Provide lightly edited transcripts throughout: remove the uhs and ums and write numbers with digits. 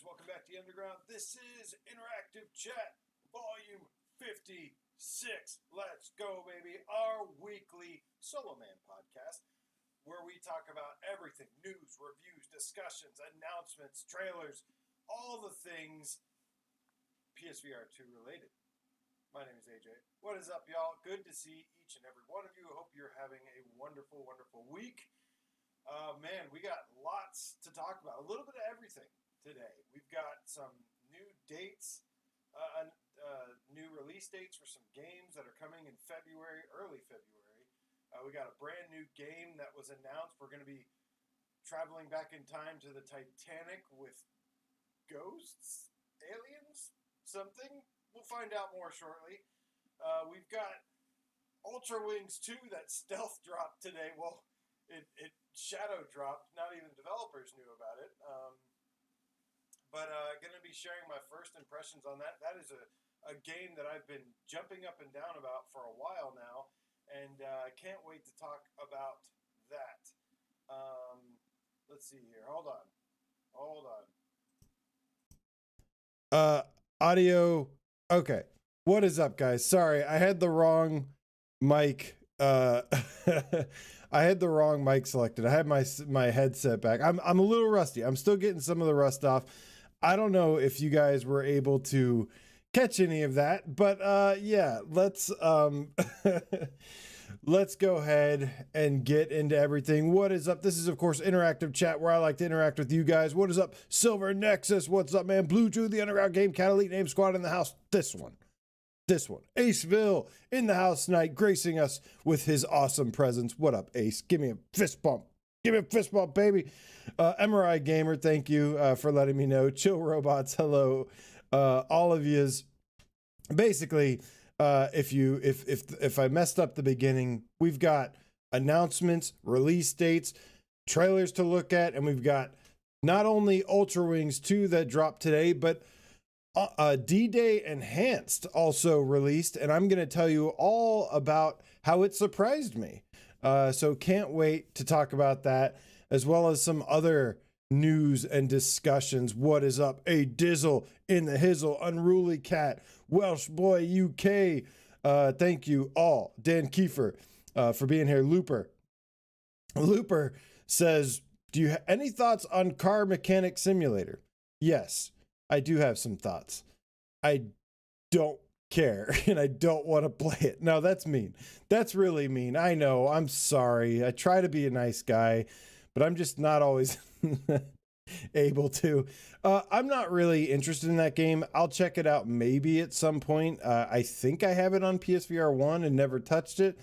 welcome back to the Underground. This is Interactive Chat, Volume 56. Let's go, baby. Our weekly Solo Man podcast, where we talk about everything, news, reviews, discussions, announcements, trailers, all the things PSVR2 related. My name is AJ. What is up, y'all? Good to see each and every one of you. I hope you're having a wonderful, wonderful week. Man, we got lots to talk about. A little bit of everything today. We've got some new dates, new release dates for some games that are coming in February, early February. We got a brand new game that was announced. We're going to be traveling back in time to the Titanic with ghosts, aliens, something. We'll find out more shortly. We've got Ultrawings 2 that stealth dropped today. Well, it shadow dropped. Not even developers knew about it. But going to be sharing my first impressions on that. That is a game that I've been jumping up and down about for a while now, and I can't wait to talk about that. Let's see here. Hold on. Audio. Okay. What is up, guys? Sorry, I had the wrong mic. I had the wrong mic selected. I had my headset back. I'm a little rusty. I'm still getting some of the rust off. I don't know if you guys were able to catch any of that, but yeah, let's let's go ahead and get into everything. What is up? This is, of course, Interactive Chat, where I like to interact with you guys. What is up, Silver Nexus? What's up, man? Blue Drew, the Underground Game Cat Elite Name Squad in the house. This one. Aceville in the house tonight, gracing us with his awesome presence. What up, Ace? Give me a fist bump. Give me a fist bump, baby. MRI Gamer, thank you for letting me know. Chill Robots, hello. All of yous. Basically, if I messed up the beginning, we've got announcements, release dates, trailers to look at, and we've got not only Ultrawings 2 that dropped today, but D-Day Enhanced also released, and I'm going to tell you all about how it surprised me. So can't wait to talk about that, as well as some other news and discussions. What is up? A Dizzle in the Hizzle, Unruly Cat, Welsh Boy UK. Thank you all. Dan Kiefer for being here. Looper says, do you have any thoughts on Car Mechanic Simulator? Yes, I do have some thoughts. I don't care, and I don't want to play it. No, that's mean. That's really mean. I know. I'm sorry. I try to be a nice guy, but I'm just not always able to. I'm not really interested in that game. I'll check it out maybe at some point. I think I have it on PSVR1 and never touched it.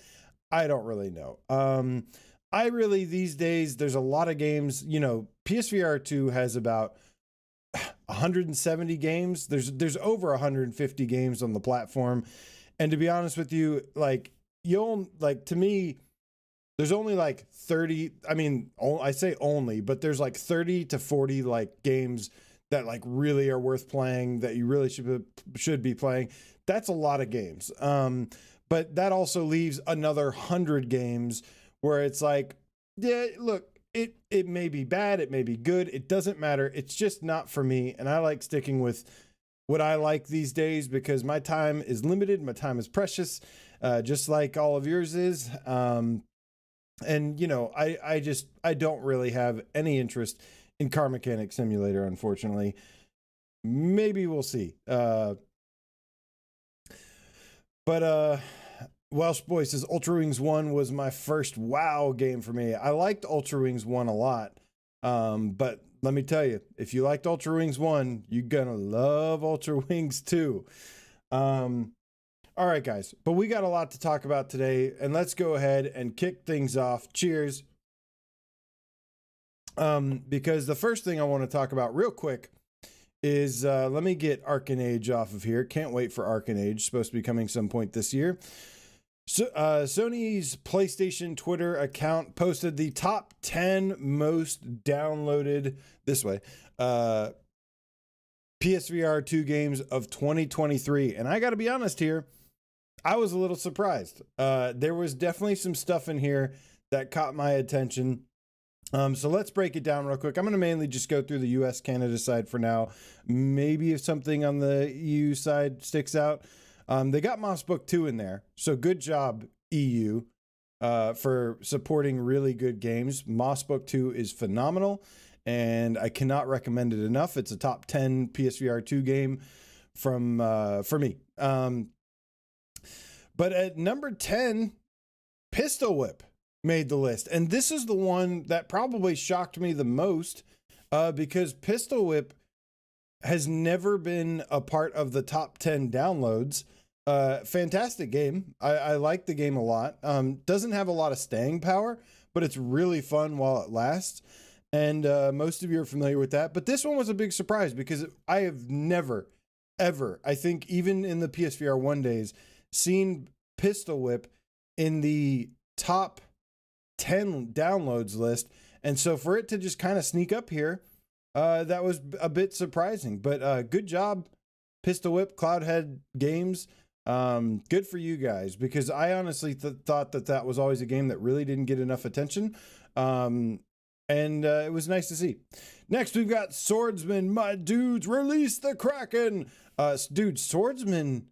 I don't really know. These days, there's a lot of games. You know, PSVR2 has about 170 games. There's over 150 games on the platform, and to be honest with you, to me, there's only like 30. I mean, I say only, but there's like 30 to 40 like games that like really are worth playing, that you really should be playing. That's a lot of games. But that also leaves another 100 games where it's like, yeah, look. It may be bad, it may be good, it doesn't matter. It's just not for me, and I like sticking with what I like these days because my time is limited, my time is precious, just like all of yours is. And you know, I don't really have any interest in Car Mechanic Simulator, unfortunately. Maybe we'll see. Welsh Boy says, Ultrawings 1 was my first WoW game for me. I liked Ultrawings 1 a lot. But let me tell you, if you liked Ultrawings 1, you're gonna love Ultrawings 2. All right, guys. But we got a lot to talk about today, and let's go ahead and kick things off. Cheers. Because the first thing I want to talk about real quick is, let me get Arcanage off of here. Can't wait for Arcanage. Supposed to be coming some point this year. So, Sony's PlayStation Twitter account posted the top 10 most downloaded PSVR2 games of 2023. And I got to be honest here, I was a little surprised. There was definitely some stuff in here that caught my attention. So let's break it down real quick. I'm going to mainly just go through the US Canada side for now. Maybe if something on the EU side sticks out. They got Moss Book 2 in there. So good job, EU, for supporting really good games. Moss Book 2 is phenomenal, and I cannot recommend it enough. It's a top 10 PSVR2 game from for me. But at number 10, Pistol Whip made the list. And this is the one that probably shocked me the most, because Pistol Whip has never been a part of the top 10 downloads. Fantastic game. I like the game a lot. Doesn't have a lot of staying power, but it's really fun while it lasts. And most of you are familiar with that. But this one was a big surprise because I have never, ever, I think even in the PSVR 1 days, seen Pistol Whip in the top 10 downloads list. And so for it to just kind of sneak up here, that was a bit surprising. But good job, Pistol Whip, Cloudhead Games. Good for you guys, because I honestly thought that was always a game that really didn't get enough attention. And it was nice to see. Next, we've got Swordsman. My dudes, release the Kraken. Dude, Swordsman,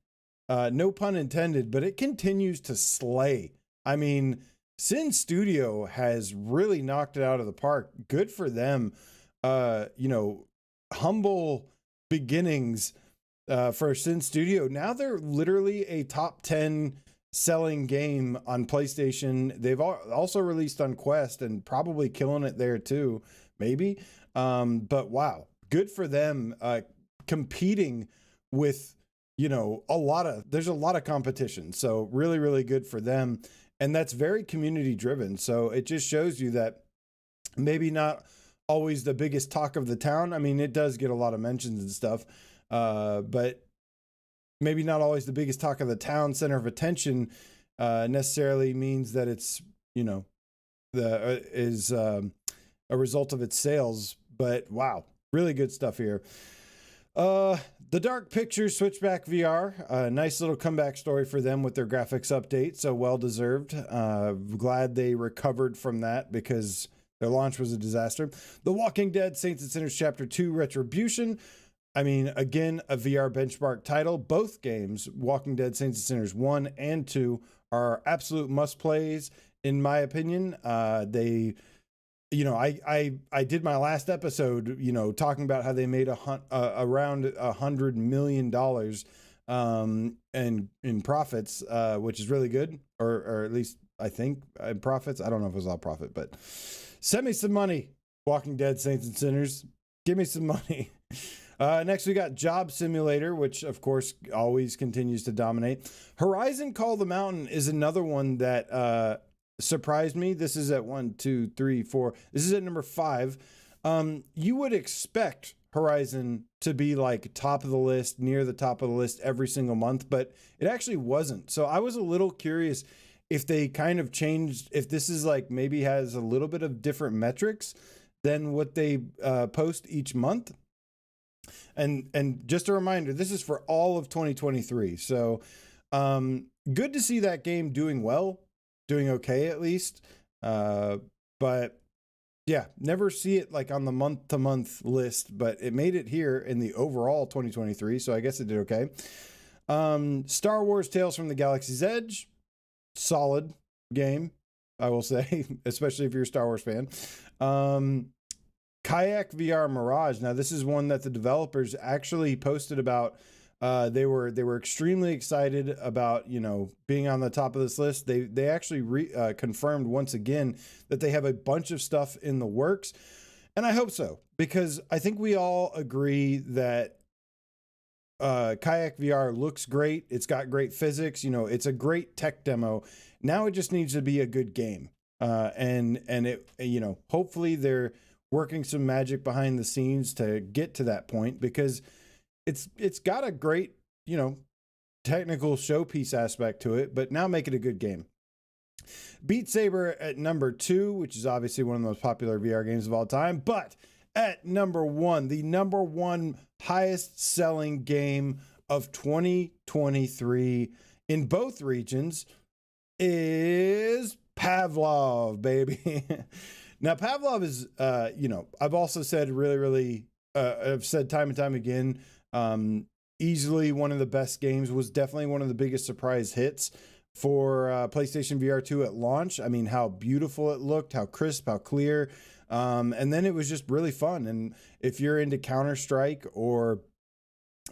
no pun intended, but it continues to slay. I mean, Sin Studio has really knocked it out of the park. Good for them. Humble beginnings for Sin Studio. Now they're literally a top 10 selling game on PlayStation. They've also released on Quest and probably killing it there too, maybe. But wow, good for them, competing with, there's a lot of competition. So really, really good for them. And that's very community driven. So it just shows you that maybe not always the biggest talk of the town. I mean, it does get a lot of mentions and stuff, but maybe not always the biggest talk of the town, center of attention, necessarily means that it's, a result of its sales. But wow, really good stuff here. The Dark Pictures Switchback VR, nice little comeback story for them with their graphics update. So well deserved. Glad they recovered from that because their launch was a disaster. The Walking Dead Saints and Sinners Chapter 2 Retribution. I mean, again, a VR benchmark title. Both games, Walking Dead Saints and Sinners 1 and 2, are absolute must plays in my opinion. I did my last episode, talking about how they made around $100 million in profits, which is really good, or at least I think profits. I don't know if it was all profit, but send me some money, Walking Dead Saints and Sinners. Give me some money. Next, we got Job Simulator, which of course always continues to dominate. Horizon Call the Mountain is another one that surprised me. This is at 1, 2, 3, 4. This is at number 5. You would expect Horizon to be like top of the list, near the top of the list every single month, but it actually wasn't. So I was a little curious if they kind of changed, if this is like maybe has a little bit of different metrics than what they post each month. And just a reminder, this is for all of 2023. So good to see that game doing well. Doing okay at least, but yeah, never see it like on the month-to-month list, but it made it here in the overall 2023, so I guess it did okay. Star Wars Tales from the Galaxy's Edge, solid game, I will say, especially if you're a Star Wars fan. Kayak VR Mirage. Now this is one that the developers actually posted about. They were extremely excited about, being on the top of this list. They actually confirmed once again that they have a bunch of stuff in the works. And I hope so, because I think we all agree that Kayak VR looks great. It's got great physics. It's a great tech demo. Now it just needs to be a good game. And it, hopefully they're working some magic behind the scenes to get to that point, because it's got a great, technical showpiece aspect to it, but now make it a good game. Beat Saber at number 2, which is obviously one of the most popular VR games of all time, but at number 1, the number 1 highest selling game of 2023 in both regions is Pavlov, baby. Now, Pavlov is, I've also said I've said time and time again, easily one of the best games, was definitely one of the biggest surprise hits for PlayStation VR2 at launch. I mean, how beautiful it looked, how crisp, how clear. And then it was just really fun. And if you're into Counter-Strike or,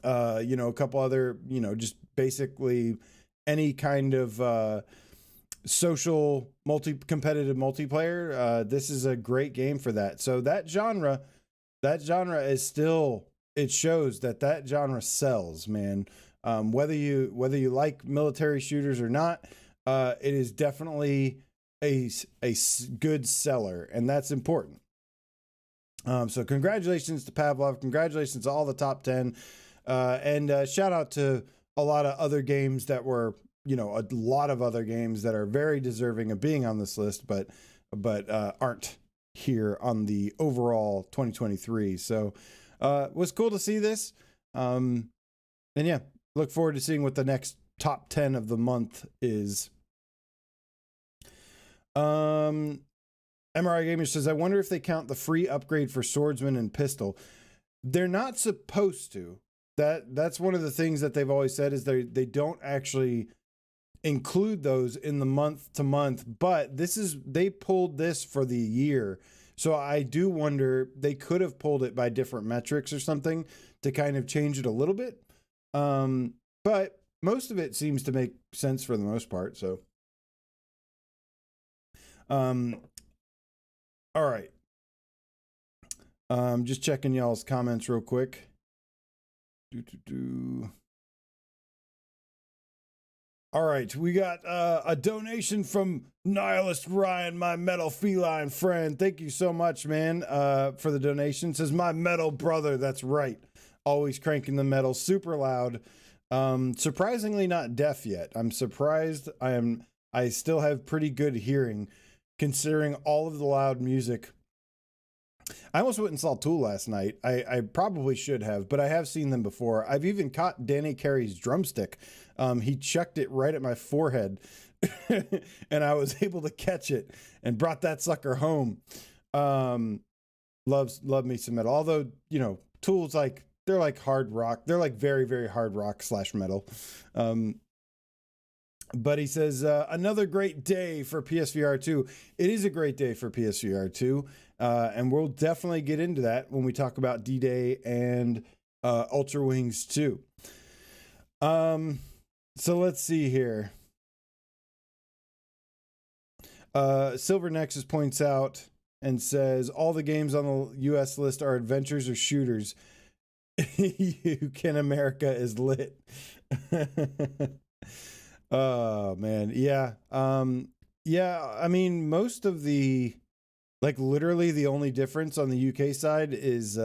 a couple other, just basically any kind of social competitive multiplayer, this is a great game for that. So that genre is still, it shows that genre sells, man. Whether you like military shooters or not, it is definitely a good seller, and that's important. So congratulations to Pavlov, congratulations to all the top 10, and shout out to a lot of other games that were, a lot of other games that are very deserving of being on this list, but aren't here on the overall 2023. So it was cool to see this. And yeah, look forward to seeing what the next top 10 of the month is. MRI Gamer says, I wonder if they count the free upgrade for swordsman and pistol. They're not supposed to. That's one of the things that they've always said, is they don't actually include those in the month to month, but they pulled this for the year. So I do wonder, they could have pulled it by different metrics or something to kind of change it a little bit. But most of it seems to make sense for the most part. So, all right. Just checking y'all's comments real quick. All right, we got a donation from Nihilist Ryan, my metal feline friend. Thank you so much, man, for the donation. Says, my metal brother. That's right. Always cranking the metal super loud. Surprisingly not deaf yet. I'm surprised. I still have pretty good hearing considering all of the loud music. I almost went and saw Tool last night. I probably should have, but I have seen them before. I've even caught Danny Carey's drumstick. He chucked it right at my forehead and I was able to catch it and brought that sucker home. Love me some metal. Although, Tool's they're like hard rock. They're like very, very hard rock / metal. But he says, another great day for PSVR2. It is a great day for PSVR2. And we'll definitely get into that when we talk about D-Day and Ultrawings 2. So let's see here. Silver Nexus points out and says, all the games on the US list are adventures or shooters. You Can America is lit. Oh, man. Yeah. Yeah, I mean, most of the, literally the only difference on the UK side is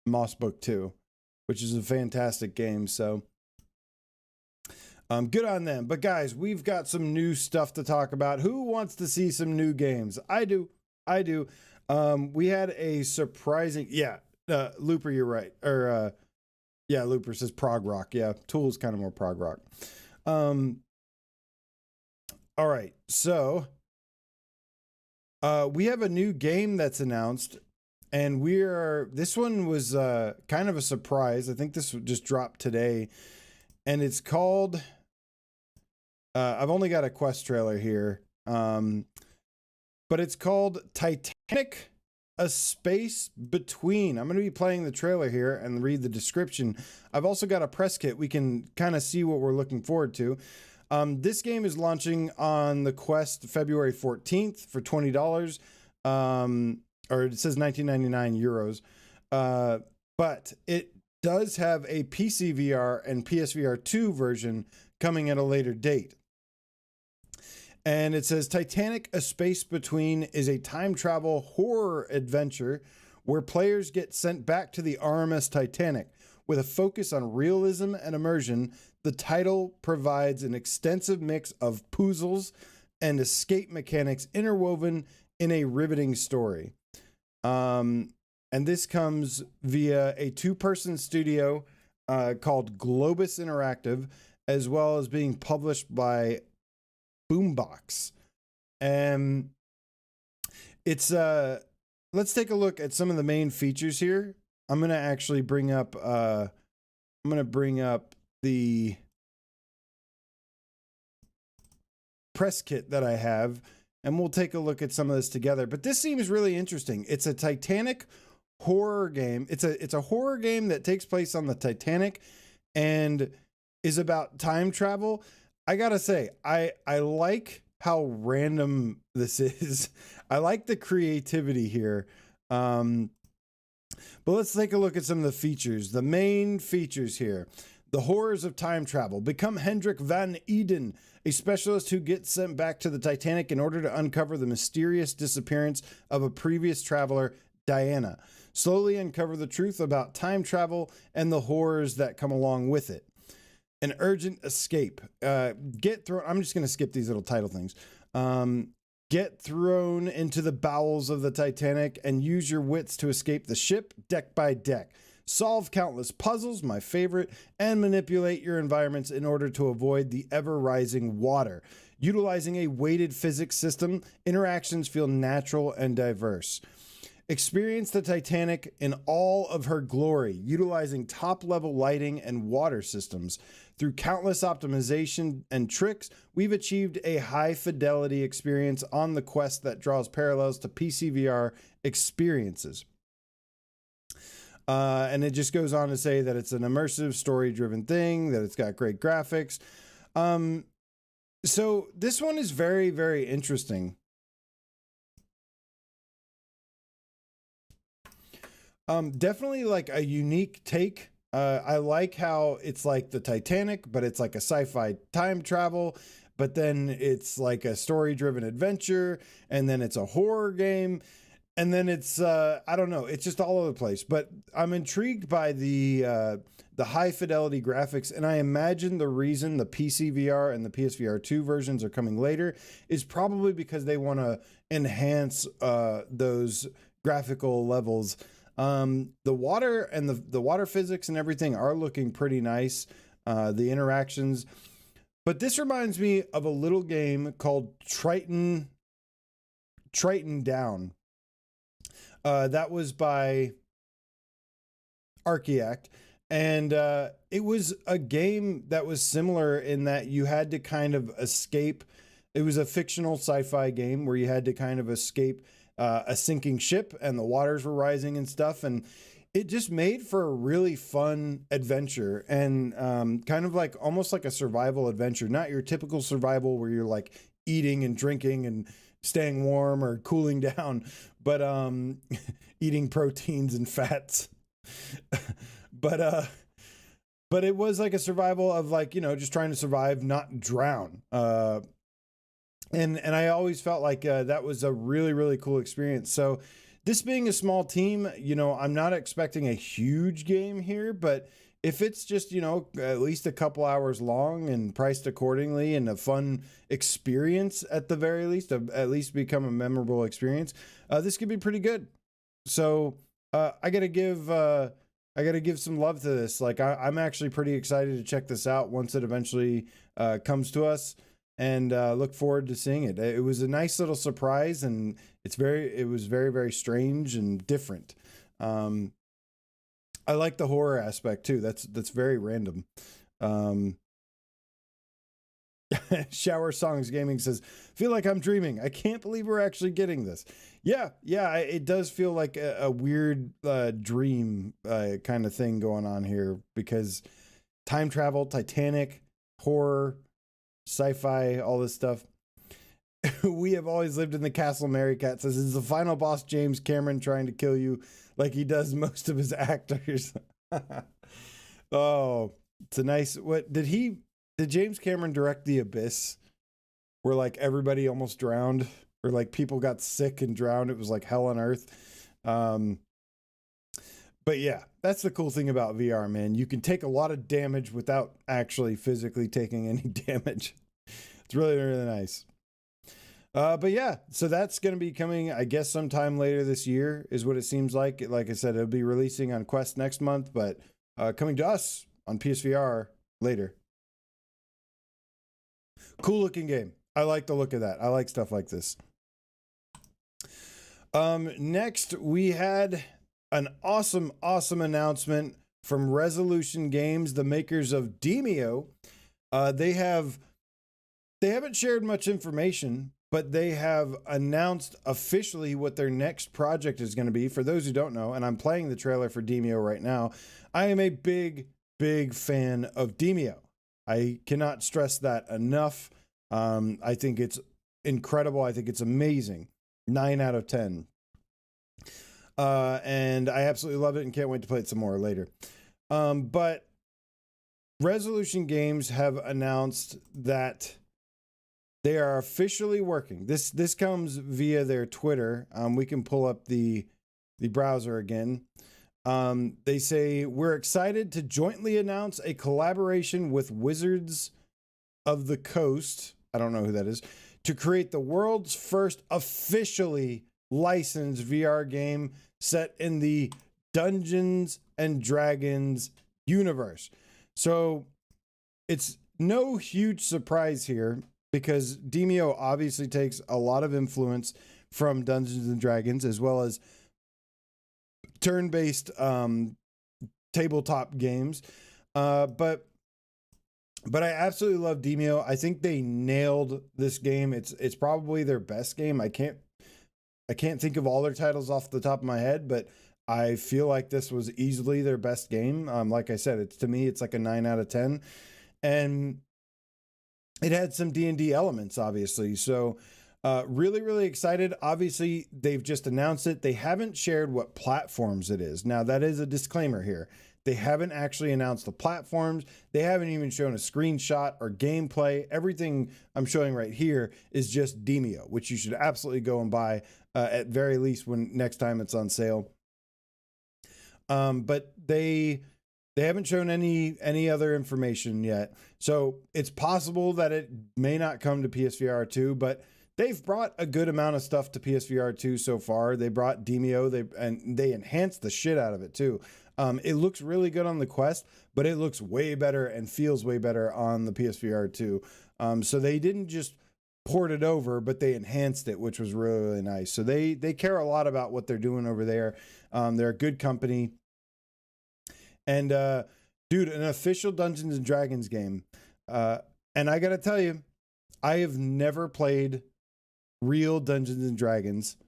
Moss Book 2, which is a fantastic game. So good on them. But guys, we've got some new stuff to talk about. Who wants to see some new games? I do. We had a surprising, Looper, you're right. Or Looper says prog rock. Yeah, Tool's kind of more prog rock. All right, so we have a new game that's announced, and this one was kind of a surprise. I think this just dropped today, and it's called, I've only got a quest trailer here, but it's called Titanic, A Space Between. I'm going to be playing the trailer here and read the description. I've also got a press kit. We can kind of see what we're looking forward to. This game is launching on the Quest February 14th for $20. Or it says 19.99 euros. But it does have a PC VR and PSVR2 version coming at a later date. And it says Titanic, A Space Between is a time travel horror adventure where players get sent back to the RMS Titanic. With a focus on realism and immersion, the title provides an extensive mix of puzzles and escape mechanics interwoven in a riveting story. And this comes via a 2-person studio called Globus Interactive, as well as being published by Boombox. And It's let's take a look at some of the main features here. I'm gonna actually bring up the press kit that I have, and we'll take a look at some of this together. But this seems really interesting. It's a Titanic horror game. It's a horror game that takes place on the Titanic and is about time travel. I gotta say, I like how random this is. I like the creativity here. But let's take a look at some of the features. The main features here. The horrors of time travel. Become Hendrik van Eden, a specialist who gets sent back to the Titanic in order to uncover the mysterious disappearance of a previous traveler, Diana. Slowly uncover the truth about time travel and the horrors that come along with it. An urgent escape. Get thrown. I'm just going to skip these little title things. Get thrown into the bowels of the Titanic and use your wits to escape the ship deck by deck. Solve countless puzzles, my favorite, and manipulate your environments in order to avoid the ever-rising water. Utilizing a weighted physics system, interactions feel natural and diverse. Experience the Titanic in all of her glory, utilizing top-level lighting and water systems. Through countless optimization and tricks, we've achieved a high-fidelity experience on the quest that draws parallels to PSVR experiences. And it just goes on to say that it's an immersive, story-driven thing, that it's got great graphics. So this one is very, very interesting. Definitely like a unique take. I like how it's like the Titanic, but it's like a sci-fi time travel, but then it's like a story-driven adventure, and then it's a horror game, and then it's I don't know, it's just all over the place. But I'm intrigued by the high-fidelity graphics, and I imagine the reason the PCVR and the PSVR2 versions are coming later is probably because they want to enhance those graphical levels. The water and the water physics and everything are looking pretty nice. The interactions, but this reminds me of a little game called Triton Down. That was by Archaeact, and it was a game that was similar in that you had to kind of escape. It was a fictional sci-fi game where you had to kind of escape a sinking ship, and the waters were rising and stuff, and it just made for a really fun adventure, and kind of like almost like a survival adventure, not your typical survival where you're like eating and drinking and staying warm or cooling down, but eating proteins and fats. But it was like a survival of, like, you know, just trying to survive, not drown. And I always felt like that was a really, really cool experience. So this being a small team, you know, I'm not expecting a huge game here, but if it's just, you know, at least a couple hours long and priced accordingly and a fun experience at the very least, at least become a memorable experience, this could be pretty good. So I gotta give some love to this. Like I'm actually pretty excited to check this out once it eventually comes to us. And look forward to seeing it. It was a nice little surprise, and it was very, very strange and different. I like the horror aspect too. That's very random. Shower Songs Gaming says, "Feel like I'm dreaming. I can't believe we're actually getting this." Yeah, it does feel like a weird dream kind of thing going on here, because time travel, Titanic, horror, sci-fi, all this stuff. We have always lived in the castle. Mary Cat says, "Is the final boss James Cameron trying to kill you like he does most of his actors?" Oh, it's a nice. What did James Cameron direct The Abyss, where like everybody almost drowned, or like people got sick and drowned? It was like hell on earth. But yeah, that's the cool thing about VR, man. You can take a lot of damage without actually physically taking any damage. It's really, really nice. But yeah, so that's going to be coming, I guess, sometime later this year is what it seems like. Like I said, it'll be releasing on Quest next month, but coming to us on PSVR later. Cool looking game. I like the look of that. I like stuff like this. Next, we had an awesome announcement from Resolution Games, the makers of Demeo. They haven't shared much information, but they have announced officially what their next project is going to be. For those who don't know, and I'm playing the trailer for Demeo right now, I am a big fan of Demeo. I cannot stress that enough. I think it's incredible. I think it's amazing. 9 out of 10. And I absolutely love it and can't wait to play it some more later. But Resolution Games have announced that they are officially working. This comes via their Twitter. We can pull up the browser again. They say, we're excited to jointly announce a collaboration with Wizards of the Coast. I don't know who that is. To create the world's first officially licensed VR game set in the Dungeons and Dragons universe. So it's no huge surprise here because Demeo obviously takes a lot of influence from Dungeons and Dragons as well as turn-based tabletop games. But I absolutely love Demeo. I think they nailed this game. It's probably their best game. I can't think of all their titles off the top of my head, but I feel like this was easily their best game. Like I said, to me, it's like a 9 out of 10. And it had some D&D elements, obviously. So really excited. Obviously, they've just announced it. They haven't shared what platforms it is. Now, that is a disclaimer here. They haven't actually announced the platforms. They haven't even shown a screenshot or gameplay. Everything I'm showing right here is just Demeo, which you should absolutely go and buy at very least when next time it's on sale. But they haven't shown any other information yet. So it's possible that it may not come to PSVR2, but they've brought a good amount of stuff to PSVR2 so far. They brought Demeo, they enhanced the shit out of it too. It looks really good on the Quest, but it looks way better and feels way better on the PSVR2. So they didn't just port it over, but they enhanced it, which was really nice. So they care a lot about what they're doing over there. They're a good company. And dude, an official Dungeons and Dragons game. And I gotta tell you, I have never played real Dungeons and Dragons,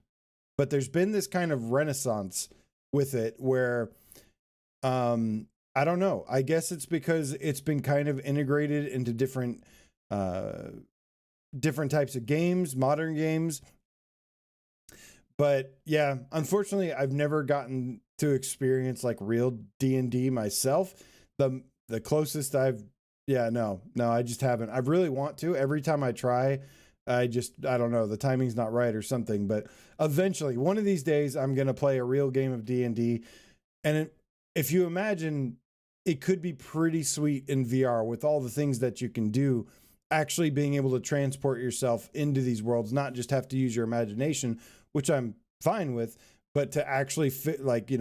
but there's been this kind of renaissance with it where I don't know. I guess it's because it's been kind of integrated into different types of games, modern games. But yeah, unfortunately, I've never gotten to experience like real D&D myself. The closest I just haven't. I really want to. Every time I try, I don't know, the timing's not right or something. But eventually, one of these days, I'm going to play a real game of D&D. And if you imagine, it could be pretty sweet in VR with all the things that you can do, actually being able to transport yourself into these worlds, not just have to use your imagination, which I'm fine with, but to actually fit, like,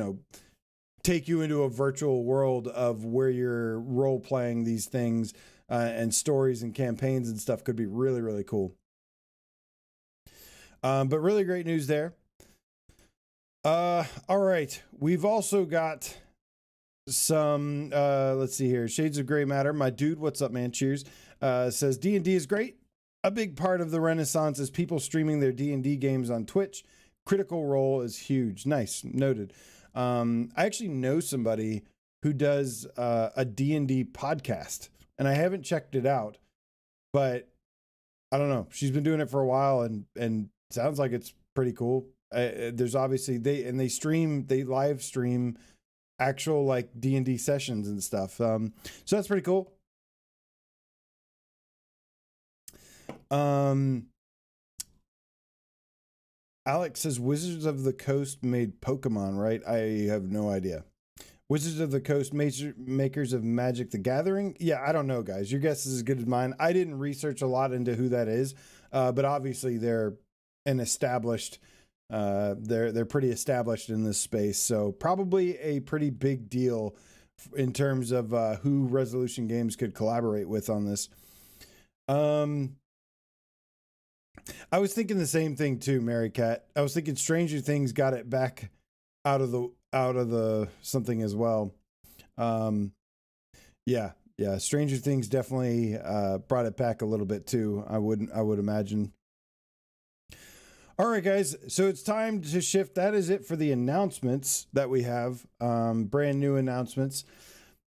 take you into a virtual world of where you're role playing these things and stories and campaigns and stuff could be really, really cool. But really great news there. All right. We've also got some, let's see here. Shades of Gray Matter. My dude, what's up, man? Cheers. Says D&D is great. A big part of the renaissance is people streaming their D&D games on Twitch. Critical Role is huge. Nice. Noted. I actually know somebody who does a D&D podcast, and I haven't checked it out, but I don't know. She's been doing it for a while and sounds like it's pretty cool. There's obviously they live stream actual like D&D sessions and stuff. So that's pretty cool. Alex says Wizards of the Coast made Pokemon, right? I have no idea. Wizards of the Coast, makers of Magic the Gathering? Yeah, I don't know, guys. Your guess is as good as mine. I didn't research a lot into who that is, but obviously they're an established, they're pretty established in this space, so probably a pretty big deal in terms of who Resolution Games could collaborate with on this. I was thinking the same thing too, Mary Cat. I was thinking Stranger Things got it back out of the something as well. Yeah. Stranger Things definitely brought it back a little bit too. I would imagine. All right, guys. So it's time to shift. That is it for the announcements that we have. Brand new announcements.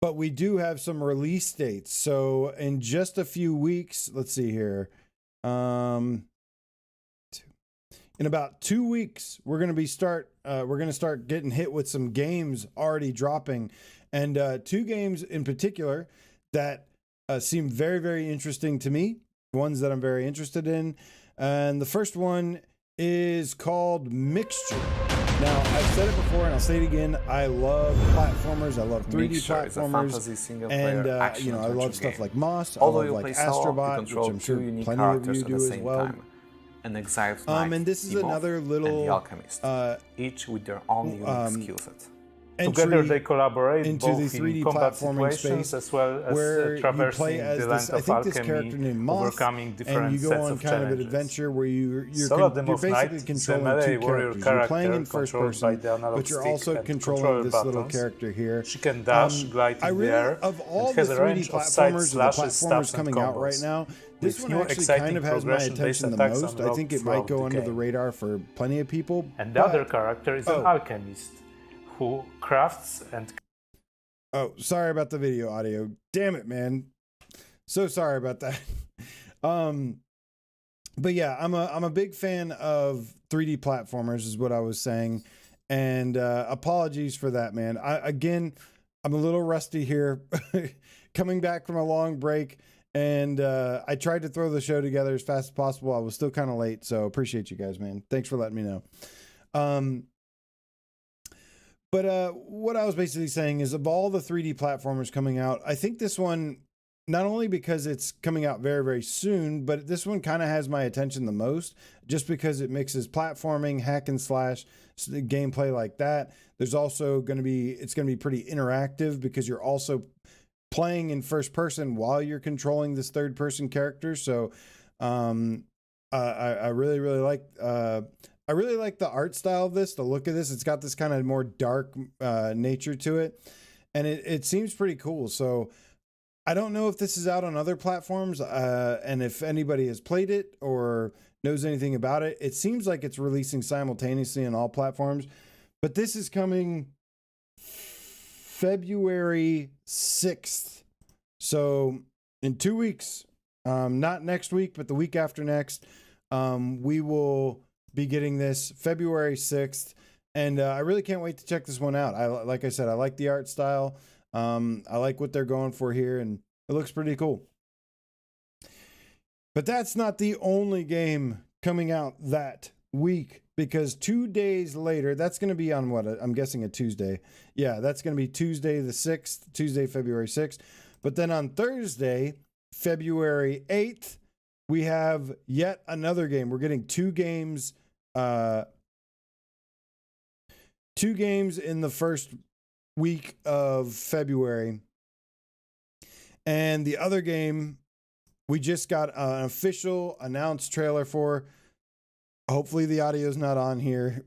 But we do have some release dates. So in just a few weeks, let's see here. In about 2 weeks, we're going to start getting hit with some games already dropping, and 2 games in particular that seem very, very interesting to me. Ones that I'm very interested in, and the first one is called Mixture. Now, I've said it before, and I'll say it again. I love platformers. I love 3D platformers, and I love stuff like Moss. I love like Astro, which I'm sure plenty of you do as well. An exiled knight, and this is another little and the alchemist, each with their own unique skill set. Together they collaborate into both the 3D in combat platforming situations space, as well as where traversing you play as the land this, of this character named alchemy, Moss, overcoming different and you go sets on of kind challenges. of an adventure where you're basically controlling melee 2 warrior characters. You're playing in first controlled by person, the analog but you're stick also and controlling this little buttons. character here. She can dash, glide in the air, of all and the has a 3D range of side platformers, the slashes, platformers stabs, coming and out right combos. now, this With one new actually exciting kind of has my progression-based attention the attacks most. I think it might throughout go the under the game. radar for plenty of people. And the other character is an alchemist who crafts and... Oh, sorry about the video audio. Damn it, man. So sorry about that. But yeah, I'm a big fan of 3D platformers is what I was saying. And apologies for that, man. I'm a little rusty here coming back from a long break, and I tried to throw the show together as fast as possible. I was still kind of late, so appreciate you guys, man. Thanks for letting me know. But what I was basically saying is, of all the 3D platformers coming out, I think this one, not only because it's coming out very, very soon, but this one kind of has my attention the most, just because it mixes platforming, hack and slash, gameplay like that. There's also it's going to be pretty interactive because you're also playing in first person while you're controlling this third person character. So I really, really like... I really like the art style of this, the look of this. It's got this kind of more dark nature to it, and it seems pretty cool. So I don't know if this is out on other platforms, and if anybody has played it or knows anything about it. It seems like it's releasing simultaneously on all platforms, but this is coming February 6th. So in 2 weeks, not next week, but the week after next, we will be getting this February 6th. And I really can't wait to check this one out. Like I said, I like the art style. I like what they're going for here, and it looks pretty cool. But that's not the only game coming out that week, because 2 days later, that's going to be on what? I'm guessing a Tuesday. Yeah, that's going to be Tuesday the 6th, Tuesday, February 6th. But then on Thursday, February 8th, we have yet another game. We're getting 2 games. 2 games in the first week of February. And the other game, we just got an official announced trailer for. Hopefully the audio's not on here.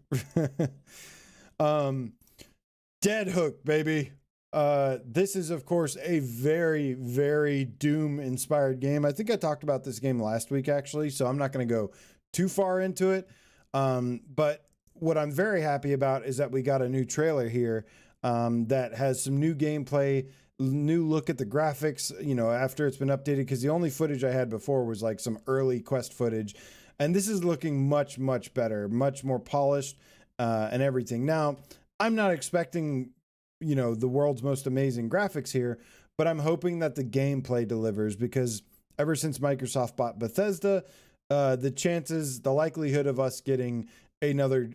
Dead Hook, baby. This is, of course, a very, very Doom-inspired game. I think I talked about this game last week, actually, so I'm not going to go too far into it. But what I'm very happy about is that we got a new trailer here that has some new gameplay, new look at the graphics, after it's been updated, because the only footage I had before was like some early Quest footage. And this is looking much, much better, much more polished and everything. Now, I'm not expecting, the world's most amazing graphics here, but I'm hoping that the gameplay delivers, because ever since Microsoft bought Bethesda, the likelihood of us getting another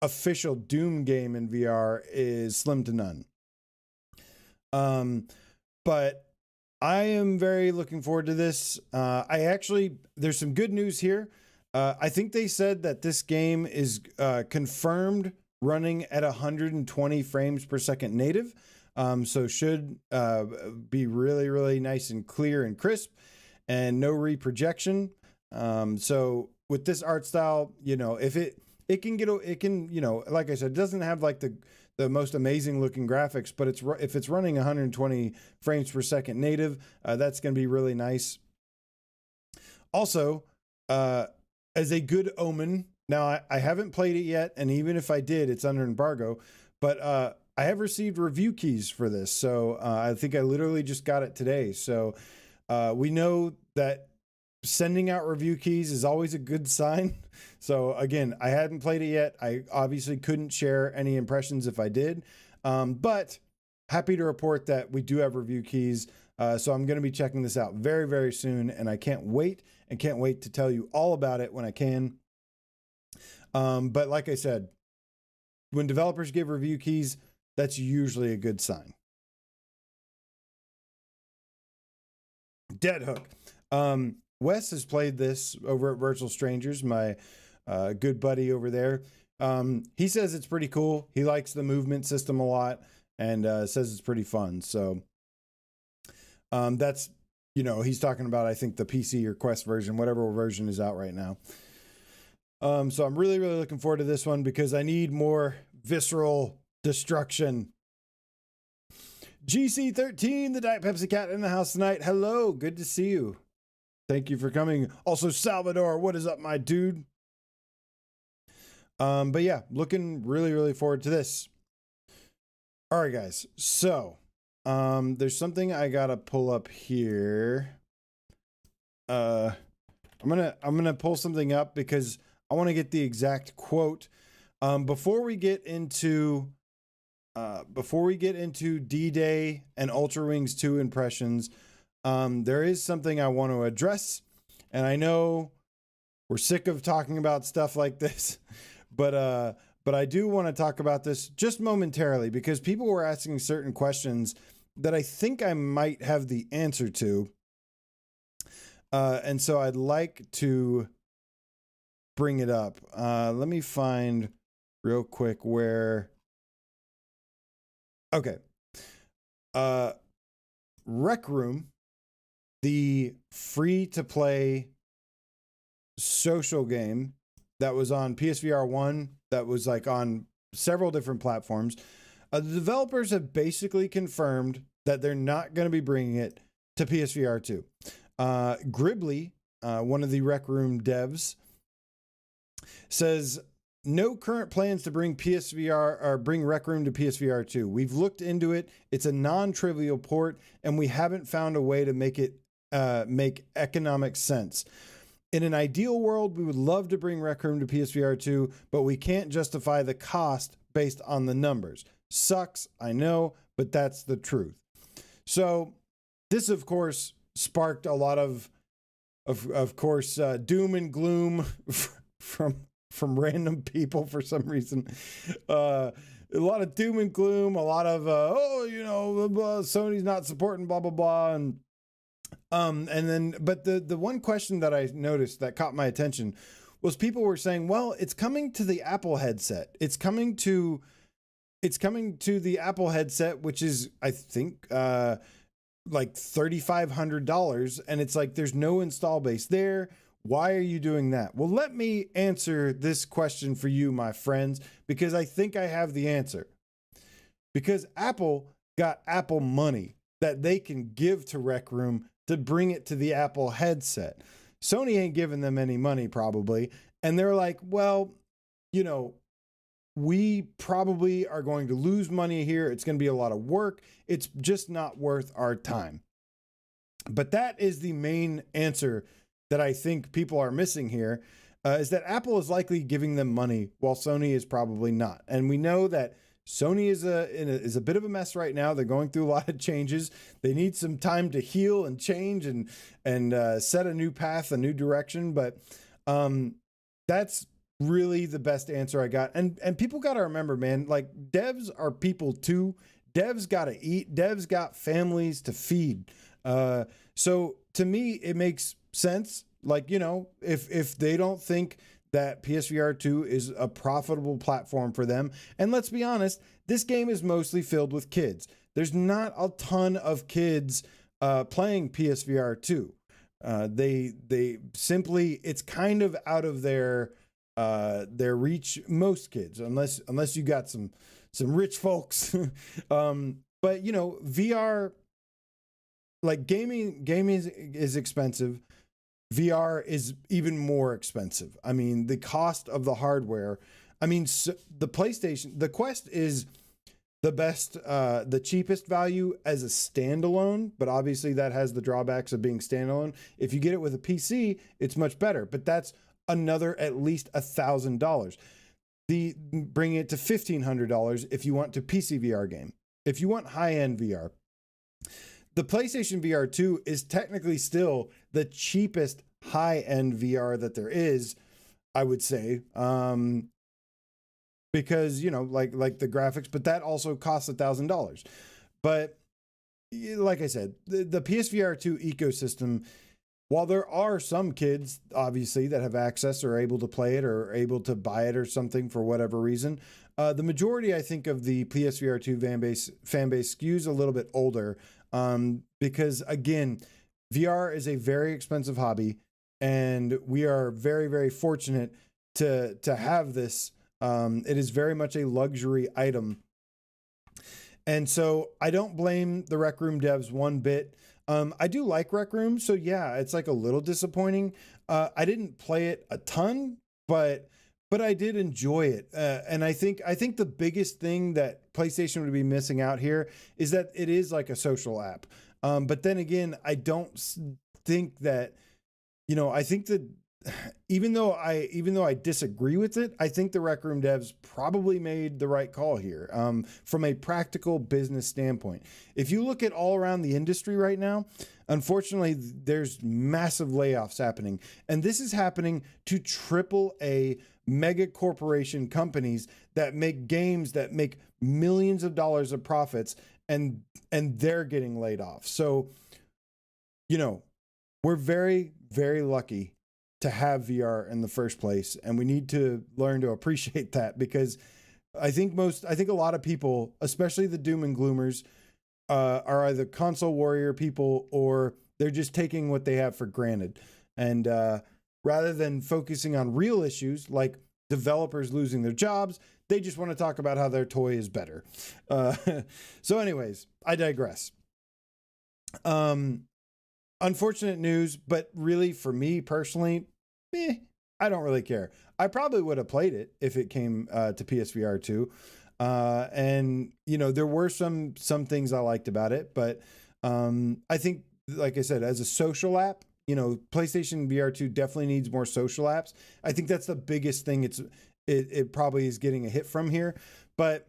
official Doom game in VR is slim to none. But I am very looking forward to this. There's some good news here. I think they said that this game is confirmed running at 120 frames per second native. So should be really, really nice and clear and crisp, and no reprojection. So with this art style, you know, if it can, you know, like I said, it doesn't have like the most amazing looking graphics, but if it's running 120 frames per second native, that's going to be really nice. Also, as a good omen, now I haven't played it yet, and even if I did, it's under embargo, but I have received review keys for this. So I think I literally just got it today. So we know that sending out review keys is always a good sign. So again, I hadn't played it yet. I obviously couldn't share any impressions if I did, but happy to report that we do have review keys. So I'm going to be checking this out very, very soon, and I can't wait to tell you all about it when I can. But like I said, when developers give review keys, that's usually a good sign. Dead Hook. Wes has played this over at Virtual Strangers, my good buddy over there. He says it's pretty cool. He likes the movement system a lot, and says it's pretty fun. So that's, you know, he's talking about, I think, the PC or Quest version, whatever version is out right now. So I'm really, really looking forward to this one because I need more visceral destruction. GC13, the Diet Pepsi Cat in the house tonight. Hello, good to see you. Thank you for coming. Also, Salvador, what is up, my dude? But yeah, looking really, really forward to this. All right, guys. So, there's something I gotta pull up here. I'm gonna pull something up because I want to get the exact quote. Before we get into D-Day and Ultrawings 2 impressions, there is something I want to address, and I know we're sick of talking about stuff like this, but I do want to talk about this just momentarily because people were asking certain questions that I think I might have the answer to, and so I'd like to bring it up. Let me find real quick where. Okay. Rec Room, the free-to-play social game that was on PSVR1, that was like on several different platforms. The developers have basically confirmed that they're not going to be bringing it to PSVR2. Gribbly, one of the Rec Room devs, says no current plans to bring PSVR or bring Rec Room to PSVR2. We've looked into it. It's a non-trivial port, and we haven't found a way to make it make economic sense. In an ideal world, we would love to bring Rec Room to PSVR2, but we can't justify the cost based on the numbers. Sucks, I know, but that's the truth. So this, of course, sparked a lot of course, doom and gloom from random people for some reason. A lot of doom and gloom, a lot of Sony's not supporting blah blah blah, and then but the one question that I noticed that caught my attention was people were saying, well, it's coming to the Apple headset. It's coming to the Apple headset, which is, I think, like $3,500, and it's like there's no install base there. Why are you doing that? Well, let me answer this question for you, my friends, because I think I have the answer. Because Apple got Apple money that they can give to Rec Room to bring it to the Apple headset. Sony ain't giving them any money probably, and they're like, well, you know, we probably are going to lose money here. It's going to be a lot of work. It's just not worth our time. But that is the main answer that I think people are missing here, is that Apple is likely giving them money while Sony is probably not. And we know that Sony is a bit of a mess right now. They're going through a lot of changes. They need some time to heal and change and set a new path, a new direction. But that's really the best answer I got. And people got to remember, man, like devs are people too. Devs got to eat. Devs got families to feed. So to me, it makes sense. Like, you know, if they don't think that PSVR2 is a profitable platform for them, and let's be honest, this game is mostly filled with kids. There's not a ton of kids playing PSVR2. They simply, it's kind of out of their reach, most kids, unless you got some rich folks. But you know, VR, like gaming is expensive. VR is even more expensive. I mean, the cost of the hardware. I mean, the PlayStation, the Quest is the best, the cheapest value as a standalone, but obviously that has the drawbacks of being standalone. If you get it with a PC, it's much better, but that's another at least $1,000. Bring it to $1,500 if you want to PC VR game. If you want high-end VR, the PlayStation VR2 is technically still the cheapest high-end VR that there is, I would say. Because, you know, like the graphics, but that also costs $1,000. But like I said, the PSVR2 ecosystem, while there are some kids, obviously, that have access or are able to play it or are able to buy it or something for whatever reason, the majority, I think, of the PSVR2 fan base skews a little bit older, because, again, VR is a very expensive hobby, and we are very, very fortunate to have this. It is very much a luxury item. And so I don't blame the Rec Room devs one bit. I do like Rec Room, so yeah, it's like a little disappointing. I didn't play it a ton, but I did enjoy it. And I think the biggest thing that PlayStation would be missing out here is that it is like a social app. But then again, I don't think that, you know, I think that even though I disagree with it, I think the Rec Room devs probably made the right call here, from a practical business standpoint. If you look at all around the industry right now, unfortunately, there's massive layoffs happening. And this is happening to AAA mega corporation companies that make games that make millions of dollars of profits, and they're getting laid off. So, you know, we're very, very lucky to have VR in the first place, and we need to learn to appreciate that, because I think a lot of people, especially the doom and gloomers, are either console warrior people or they're just taking what they have for granted. And rather than focusing on real issues like developers losing their jobs, they just want to talk about how their toy is better. So anyways, I digress. Unfortunate news, but really for me personally, I don't really care. I probably would have played it if it came to PSVR2. And, you know, there were some things I liked about it, but I think, like I said, as a social app, you know, PlayStation VR2 definitely needs more social apps. I think that's the biggest thing it probably is getting a hit from here. But,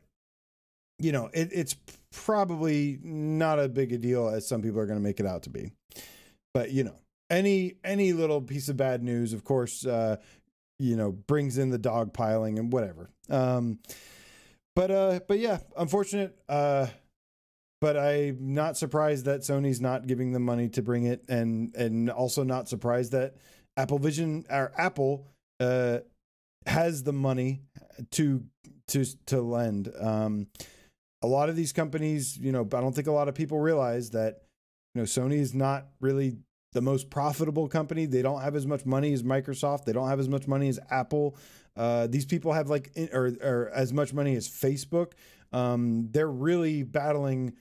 you know, it's probably not as big a deal as some people are going to make it out to be. But, you know, any little piece of bad news, of course, you know, brings in the dog piling and whatever. But yeah, unfortunate. But I'm not surprised that Sony's not giving them money to bring it, and also not surprised that Apple has the money to lend. A lot of these companies, you know, I don't think a lot of people realize that, you know, Sony is not really the most profitable company. They don't have as much money as Microsoft. They don't have as much money as Apple. These people have or as much money as Facebook. They're really battling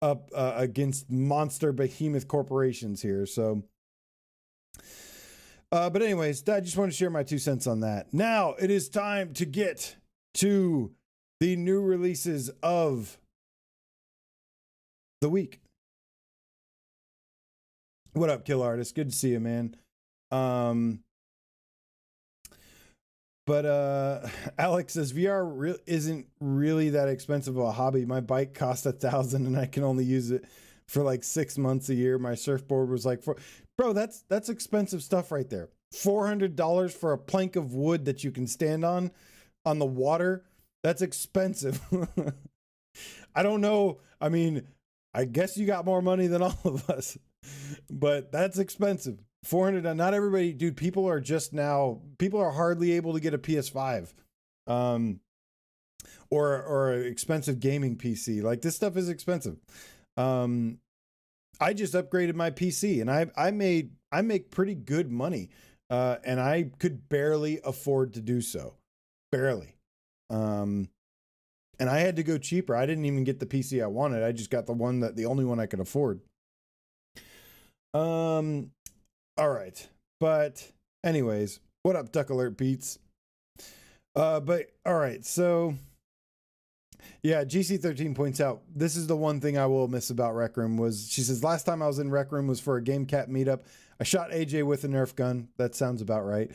up against monster behemoth corporations here. So, but anyways, I just want to share my 2 cents on that. Now it is time to get to the new releases of the week. What up, Kill Artist? Good to see you, man. But Alex says VR isn't really that expensive of a hobby. My bike cost $1,000 and I can only use it for like 6 months a year. My surfboard was like, bro, that's expensive stuff right there. $400 for a plank of wood that you can stand on the water. That's expensive. I don't know. I mean, I guess you got more money than all of us, but that's expensive. $400. Not everybody, dude. People are hardly able to get a PS5, or an expensive gaming PC. Like, this stuff is expensive. I I just upgraded my PC, and I make pretty good money, and I could barely afford to do so, barely. And I had to go cheaper. I didn't even get the PC I wanted. I just got the only one I could afford. All right, but anyways, what up, Duck Alert Beats? But all right, so yeah, GC13 points out this is the one thing I will miss about Rec Room was she says last time I was in Rec Room was for a Game Cat meetup. I shot AJ with a Nerf gun. That sounds about right.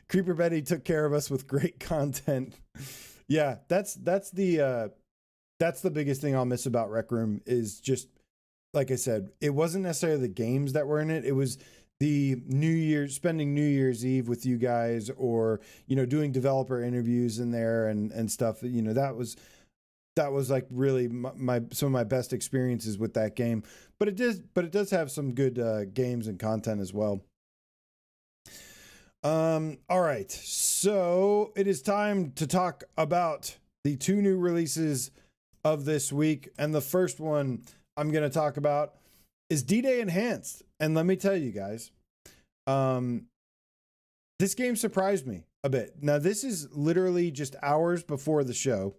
Creeper Betty took care of us with great content. Yeah, that's the biggest thing I'll miss about Rec Room is just like I said, it wasn't necessarily the games that were in it. It was the spending New Year's Eve with you guys, or, you know, doing developer interviews in there and stuff. You know, that was like really some of my best experiences with that game. But it does have some good games and content as well. All right, so it is time to talk about the 2 new releases of this week, and the first one I'm going to talk about is D-Day Enhanced. And let me tell you guys, this game surprised me a bit. Now, this is literally just hours before the show,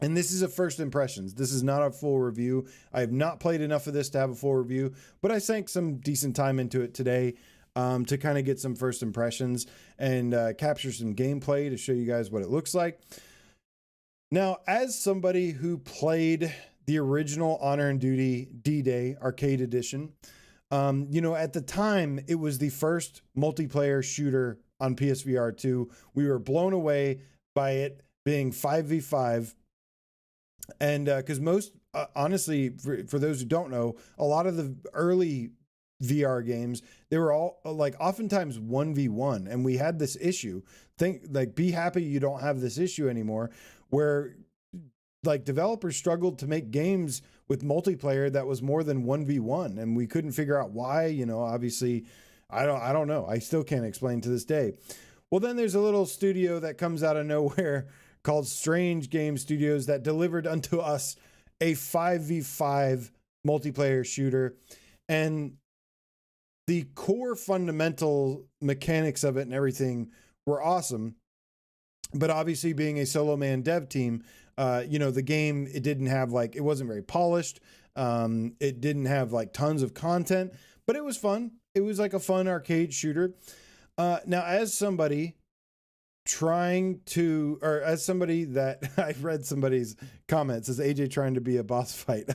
and this is a first impressions. This is not a full review. I have not played enough of this to have a full review, but I sank some decent time into it today to kind of get some first impressions and capture some gameplay to show you guys what it looks like. Now, as somebody who played the original Honor and Duty D-Day Arcade Edition, you know, at the time, it was the first multiplayer shooter on PSVR2. We were blown away by it being 5v5. And because most, honestly, for those who don't know, a lot of the early VR games, they were all like oftentimes 1v1. And we had this issue. Be happy you don't have this issue anymore, where like developers struggled to make games with multiplayer that was more than 1v1, and we couldn't figure out why. You know, obviously I don't know. I still can't explain to this day. Well, then there's a little studio that comes out of nowhere called Strange Game Studios that delivered unto us a 5v5 multiplayer shooter, and the core fundamental mechanics of it and everything were awesome. But obviously, being a solo man dev team, you know, the game, it didn't have it wasn't very polished. It didn't have like tons of content, but it was fun. It was like a fun arcade shooter. Now, as somebody as somebody that I read somebody's comments, as AJ trying to be a boss fight.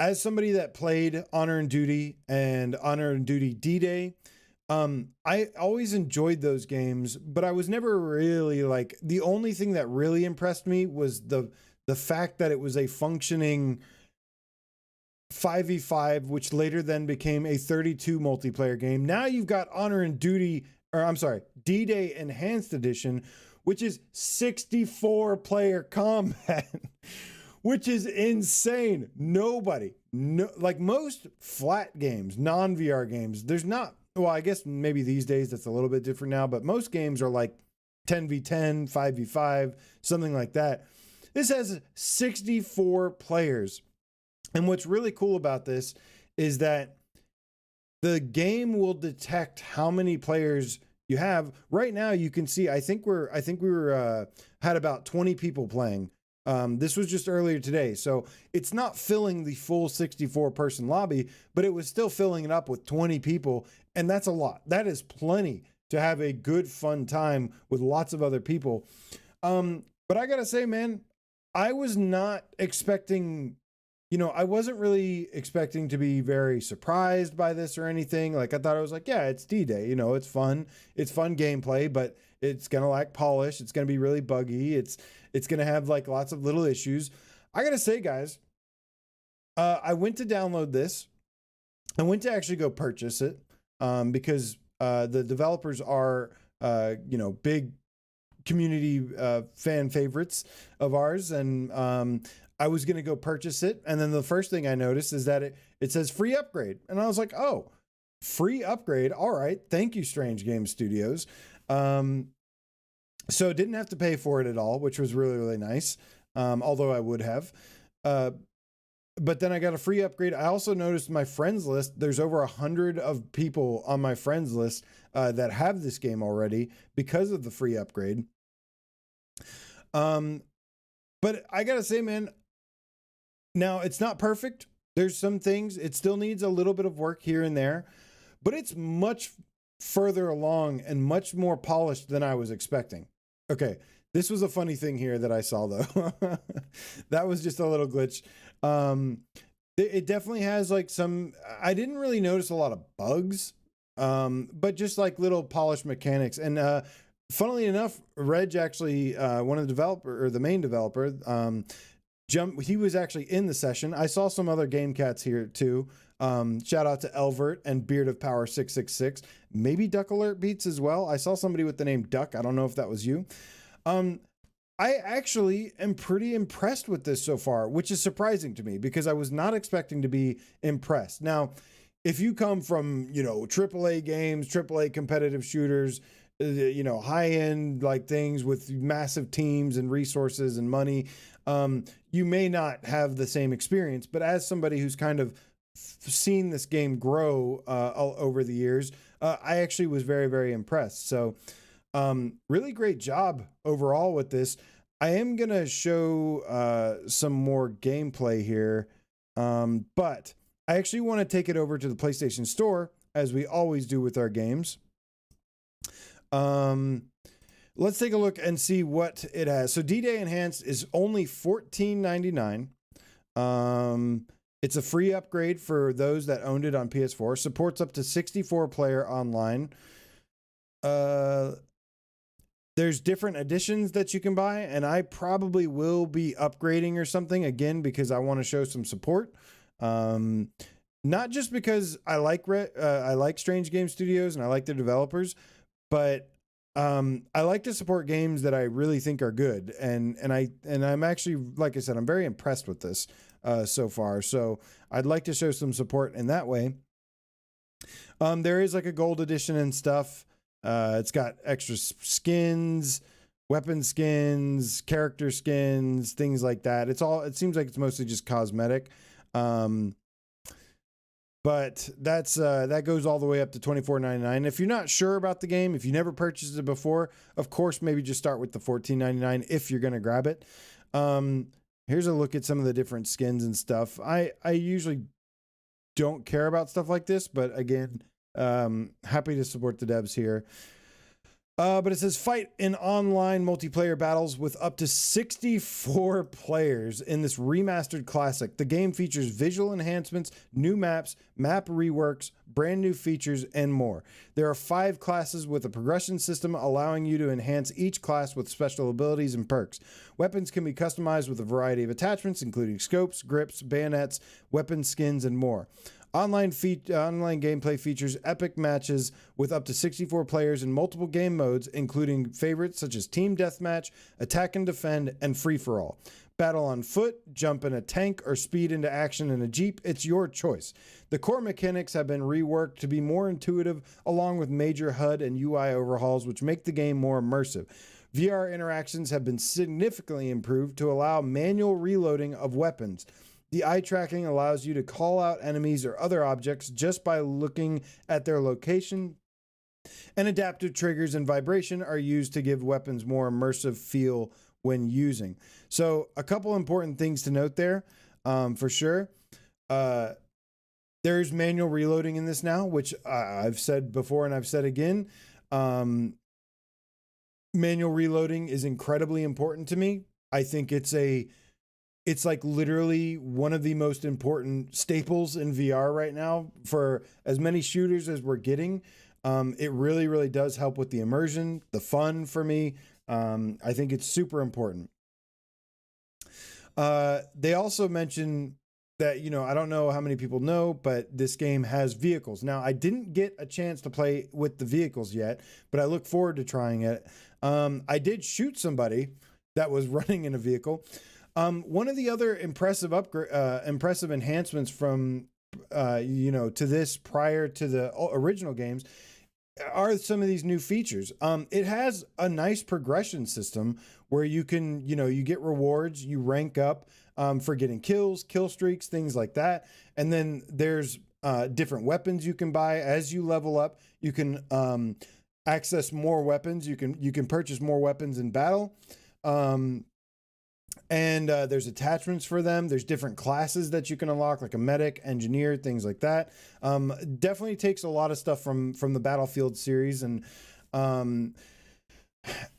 As somebody that played Honor and Duty and Honor and Duty D-Day, I always enjoyed those games, but I was never really the only thing that really impressed me was the fact that it was a functioning 5v5, which later then became a 32 multiplayer game. Now you've got Honor and Duty, or I'm sorry, D-Day Enhanced Edition, which is 64 player combat, which is insane. Like most flat games, non-VR games, there's not. Well, I guess maybe these days that's a little bit different now, but most games are like 10v10, 5v5, something like that. This has 64 players. And what's really cool about this is that the game will detect how many players you have. Right now, you can see, I think we had about 20 people playing. This was just earlier today, so it's not filling the full 64 person lobby, but it was still filling it up with 20 people, and that's a lot. That is plenty to have a good fun time with lots of other people. But I gotta say, man, I was not expecting, I wasn't really expecting to be very surprised by this or anything. Like, I thought it was like, yeah, it's D-Day, it's fun gameplay, but it's gonna lack polish. It's gonna be really buggy. It's going to have like lots of little issues. I got to say, guys, I went to download this. I went to actually go purchase it because the developers are, big community fan favorites of ours. And I was going to go purchase it. And then the first thing I noticed is that it says free upgrade. And I was like, oh, free upgrade. All right. Thank you, Strange Game Studios. So didn't have to pay for it at all, which was really, really nice. Although I would have. but then I got a free upgrade. I also noticed my friends list. There's over 100 of people on my friends list that have this game already because of the free upgrade. But I gotta say, man, now it's not perfect. There's some things, it still needs a little bit of work here and there, but it's much further along and much more polished than I was expecting. Okay, this was a funny thing here that I saw though. That was just a little glitch. It definitely has like some, I didn't really notice a lot of bugs, but just like little polished mechanics. And funnily enough, Reg actually, one of the developer or the main developer, he was actually in the session. I saw some other game cats here too. Shout out to Elvert and Beard of Power 666. Maybe Duck Alert Beats as well. I saw somebody with the name Duck. I don't know if that was you. I actually am pretty impressed with this so far, which is surprising to me because I was not expecting to be impressed. Now, if you come from, AAA games, AAA competitive shooters, high-end like things with massive teams and resources and money, you may not have the same experience. But as somebody who's kind of seen this game grow over the years, I actually was very, very impressed. So really great job overall with this. I am going to show some more gameplay here, but I actually want to take it over to the PlayStation Store, as we always do with our games. Let's take a look and see what it has. So D-Day Enhanced is only $14.99. It's a free upgrade for those that owned it on PS4. Supports up to 64-player online. There's different editions that you can buy, and I probably will be upgrading or something again because I want to show some support. Not just because I like Strange Game Studios and I like their developers, but I like to support games that I really think are good, and I'm actually, like I said, I'm very impressed with this so far. So I'd like to show some support in that way. There is like a gold edition and stuff. It's got extra skins, weapon skins, character skins, things like that. It seems like it's mostly just cosmetic. But that goes all the way up to $24.99. If you're not sure about the game, if you never purchased it before, of course, maybe just start with the $14.99 if you're going to grab it. Here's a look at some of the different skins and stuff. I usually don't care about stuff like this, but again, happy to support the devs here. But it says fight in online multiplayer battles with up to 64 players in this remastered classic. The game features visual enhancements, new maps, map reworks, brand new features, and more. There are 5 classes with a progression system allowing you to enhance each class with special abilities and perks. Weapons can be customized with a variety of attachments, including scopes, grips, bayonets, weapon skins, and more. Online gameplay features epic matches with up to 64 players in multiple game modes, including favorites such as Team Deathmatch, Attack and Defend, and Free-for-All. Battle on foot, jump in a tank, or speed into action in a Jeep, it's your choice. The core mechanics have been reworked to be more intuitive, along with major HUD and UI overhauls, which make the game more immersive. VR interactions have been significantly improved to allow manual reloading of weapons. The eye tracking allows you to call out enemies or other objects just by looking at their location, and adaptive triggers and vibration are used to give weapons more immersive feel when using. So a couple important things to note there, for sure. There's manual reloading in this now, which I've said before and I've said again. Manual reloading is incredibly important to me. I think it's like literally one of the most important staples in VR right now for as many shooters as we're getting. It really, really does help with the immersion, the fun for me. I think it's super important. They also mention that, I don't know how many people know, but this game has vehicles. Now, I didn't get a chance to play with the vehicles yet, but I look forward to trying it. I did shoot somebody that was running in a vehicle. One of the other impressive enhancements from, to this prior to the original games, are some of these new features. It has a nice progression system where you can, you get rewards, you rank up for getting kills, kill streaks, things like that. And then there's different weapons you can buy as you level up. You can access more weapons. You can purchase more weapons in battle. And there's attachments for them. There's different classes that you can unlock, like a medic, engineer, things like that. Definitely takes a lot of stuff from the Battlefield series. And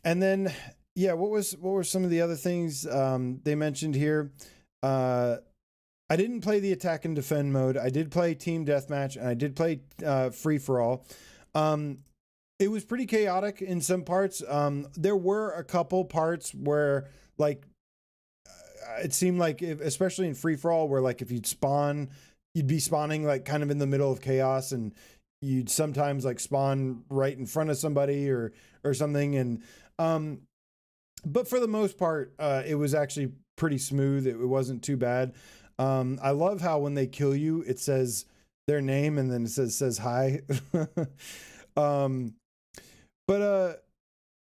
then, yeah, what were some of the other things they mentioned here? I didn't play the attack and defend mode. I did play team deathmatch, and I did play free for all. It was pretty chaotic in some parts. There were a couple parts where, like, it seemed like, especially in free for all, where like if you'd spawn, you'd be spawning like kind of in the middle of chaos, and you'd sometimes like spawn right in front of somebody or something. And but for the most part, it was actually pretty smooth. It wasn't too bad. I love how when they kill you, it says their name and then it says hi.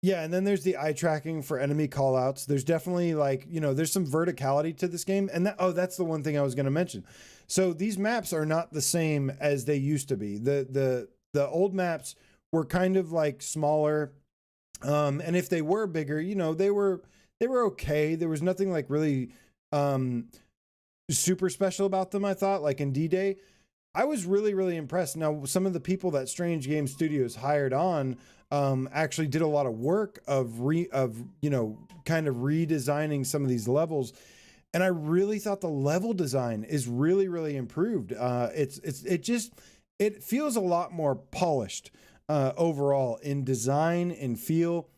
Yeah, and then there's the eye tracking for enemy callouts. There's definitely like, there's some verticality to this game. And that's the one thing I was going to mention. So these maps are not the same as they used to be. The old maps were kind of like smaller. And if they were bigger, they were okay. There was nothing like really super special about them, I thought, like in D-Day. I was really, really impressed. Now, some of the people that Strange Game Studios hired on actually did a lot of work of kind of redesigning some of these levels. And I really thought the level design is really, really improved. It feels a lot more polished overall in design and feel.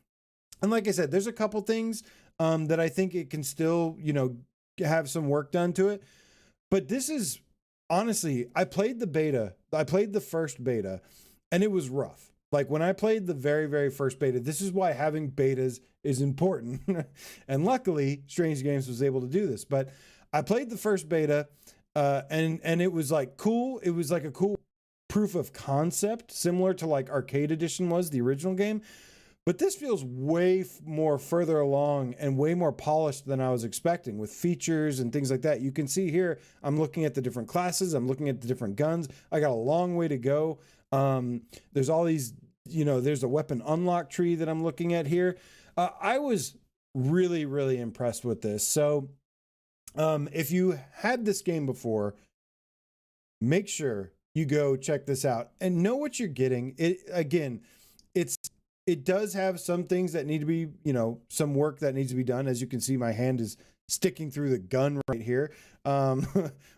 And like I said, there's a couple things that I think it can still, have some work done to it. But this is, honestly, I played the first beta, and it was rough. Like when I played the very, very first beta, this is why having betas is important. And luckily, Strange Games was able to do this. But I played the first beta, and it was like cool. It was like a cool proof of concept, similar to like Arcade Edition was, the original game. But this feels way more further along and way more polished than I was expecting, with features and things like that. You can see here, I'm looking at the different classes. I'm looking at the different guns. I got a long way to go. There's all these, there's a weapon unlock tree that I'm looking at here. I was really, really impressed with this. So, if you had this game before, make sure you go check this out and know what you're getting. It does have some things that need to be, some work that needs to be done. As you can see, my hand is sticking through the gun right here,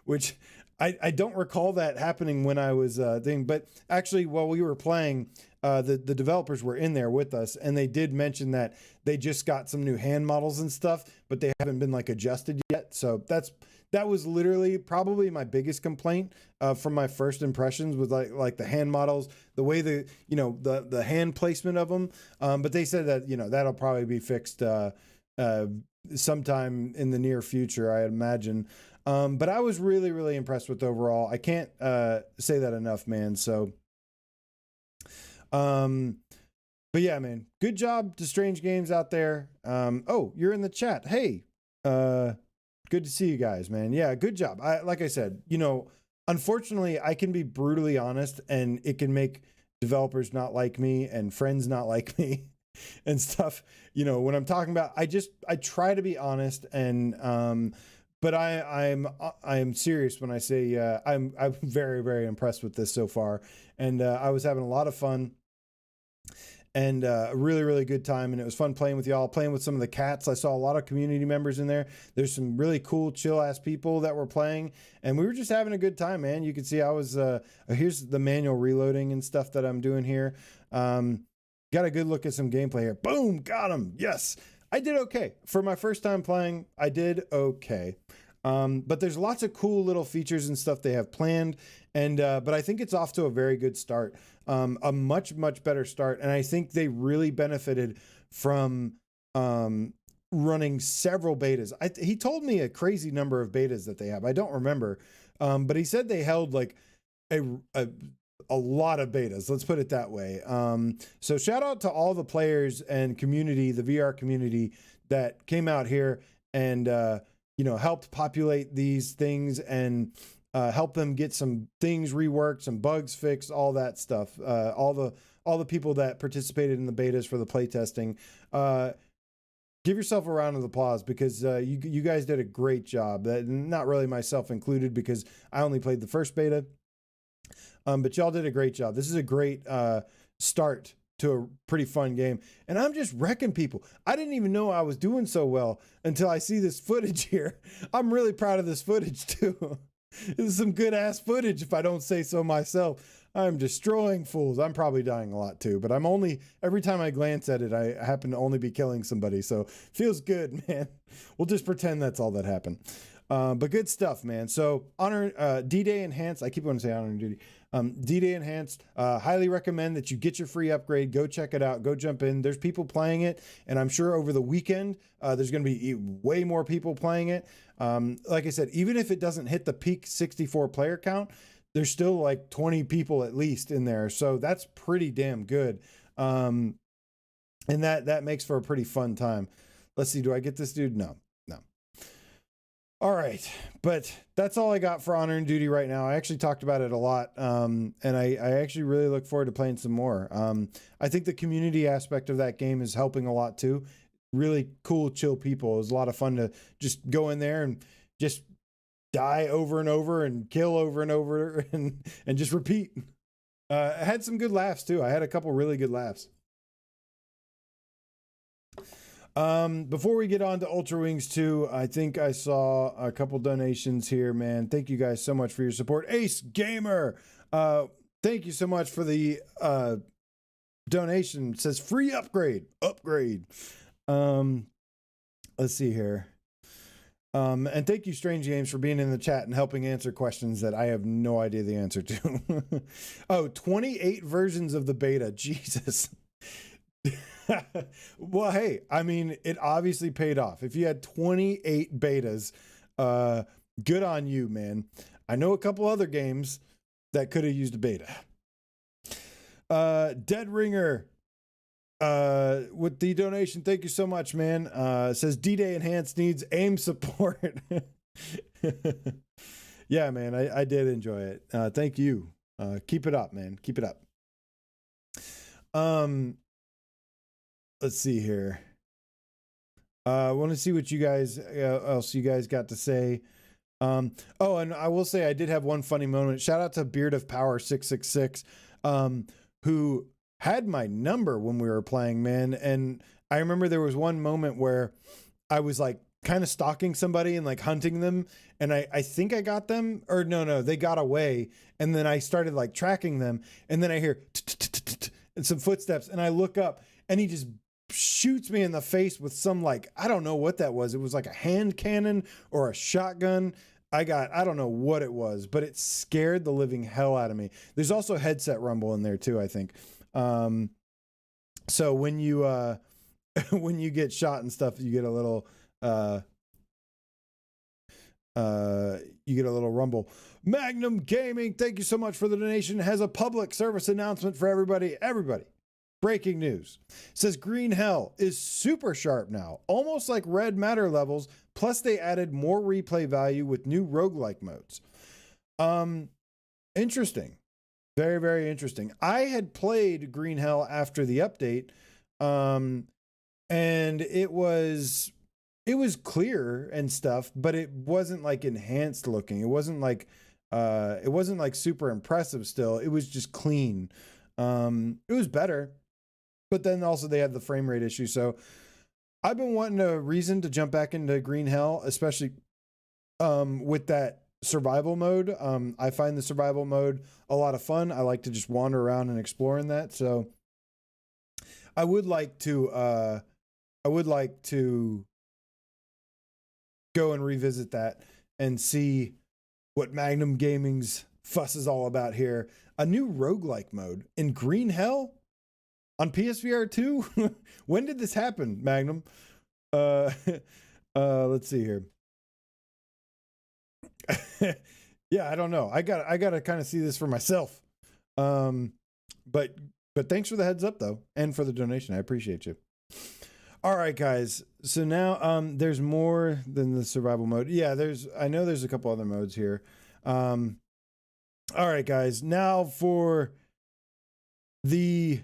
which I don't recall that happening when I was but actually while we were playing, the developers were in there with us, and they did mention that they just got some new hand models and stuff, but they haven't been like adjusted yet. So that was literally probably my biggest complaint from my first impressions, was like the hand models, the way the hand placement of them. But they said that, that'll probably be fixed sometime in the near future, I imagine. But I was really, really impressed with overall. I can't say that enough, man. So, but yeah, man, good job to Strange Games out there. Oh, you're in the chat. Hey, good to see you guys, man. Yeah, good job. Like I said, unfortunately, I can be brutally honest, and it can make developers not like me and friends not like me and stuff. When I'm talking about, I try to be honest, and but I'm serious when I say I'm very, very impressed with this so far, and I was having a lot of fun. And a really, really good time. And it was fun playing with y'all, playing with some of the cats. I saw a lot of community members in there. There's some really cool, chill ass people that were playing, and we were just having a good time, man. You can see I was, here's the manual reloading and stuff that I'm doing here. Got a good look at some gameplay here. Boom, got him. Yes, I did okay. For my first time playing, I did okay. But there's lots of cool little features and stuff they have planned. And, but I think it's off to a very good start. A much, much better start. And I think they really benefited from, running several betas. He told me a crazy number of betas that they have. I don't remember. But he said they held like a a lot of betas. Let's put it that way. So shout out to all the players and community, the VR community that came out here and, helped populate these things and help them get some things reworked, some bugs fixed, all that stuff. All the people that participated in the betas for the playtesting. Give yourself a round of applause because you guys did a great job. Not really myself included because I only played the first beta. But y'all did a great job. This is a great start to a pretty fun game. And I'm just wrecking people. I didn't even know I was doing so well until I see this footage here. I'm really proud of this footage too. This is some good ass footage if I don't say so myself. I'm destroying fools. I'm probably dying a lot too, but every time I glance at it, I happen to only be killing somebody. So feels good, man. We'll just pretend that's all that happened. But good stuff, man. So Honor, D-Day Enhanced. I keep wanting to say Honor and Duty. D-Day Enhanced, highly recommend that you get your free upgrade. Go check it out. Go jump in. There's people playing it, and I'm sure over the weekend, there's going to be way more people playing it. Like I said, even if it doesn't hit the peak 64 player count, there's still like 20 people at least in there. So that's pretty damn good. And that makes for a pretty fun time. Let's see. Do I get this dude? No. All right. But that's all I got for Honor and Duty right now. I actually talked about it a lot. And I actually really look forward to playing some more. I think the community aspect of that game is helping a lot too. Really cool, chill people. It was a lot of fun to just go in there and just die over and over and kill over and over and just repeat. I had some good laughs too. I had a couple really good laughs. Before we get on to Ultrawings 2, I think I saw a couple donations here, man. Thank you guys so much for your support. Ace Gamer, thank you so much for the donation. It says free upgrade. Let's see here. And thank you, Strange Games, for being in the chat and helping answer questions that I have no idea the answer to. 28 versions of the beta. Jesus. Well, hey, I mean, it obviously paid off. If you had 28 betas, good on you, man. I know a couple other games that could have used a beta. Dead Ringer, with the donation, thank you so much, man. Says D-Day Enhanced needs aim support. Yeah, man, I did enjoy it. Thank you. Keep it up, man. Keep it up. Let's see here. I want to see what you guys else you guys got to say. And I will say I did have one funny moment. Shout out to Beard of Power 666, who had my number when we were playing, man. And I remember there was one moment where I was like kind of stalking somebody and like hunting them, and I think I got them, or no, they got away, and then I started like tracking them, and then I hear and some footsteps, and I look up, and he just shoots me in the face with some, like, I don't know what that was. It was like a hand cannon or a shotgun. I don't know what it was, but it scared the living hell out of me. There's also headset rumble in there too, I think. So when you when you get shot and stuff, you get a little rumble. Magnum Gaming, thank you so much for the donation. Has a public service announcement for everybody. Breaking news. Says Green Hell is super sharp now, almost like Red Matter levels, plus they added more replay value with new roguelike modes. Interesting. Very, very interesting. I had played Green Hell after the update, and it was clear and stuff, but it wasn't like enhanced looking. It wasn't like super impressive still. It was just clean. It was better. But then also they had the frame rate issue. So I've been wanting a reason to jump back into Green Hell, especially with that survival mode. I find the survival mode a lot of fun. I like to just wander around and explore in that. So I would like to go and revisit that and see what Magnum Gaming's fuss is all about here. A new roguelike mode in Green Hell? On PSVR2? When did this happen, Magnum? Let's see here. Yeah, I don't know. I gotta kind of see this for myself. But thanks for the heads up though, and for the donation. I appreciate you. All right, guys. So now there's more than the survival mode. Yeah, I know there's a couple other modes here. All right, guys. Now for the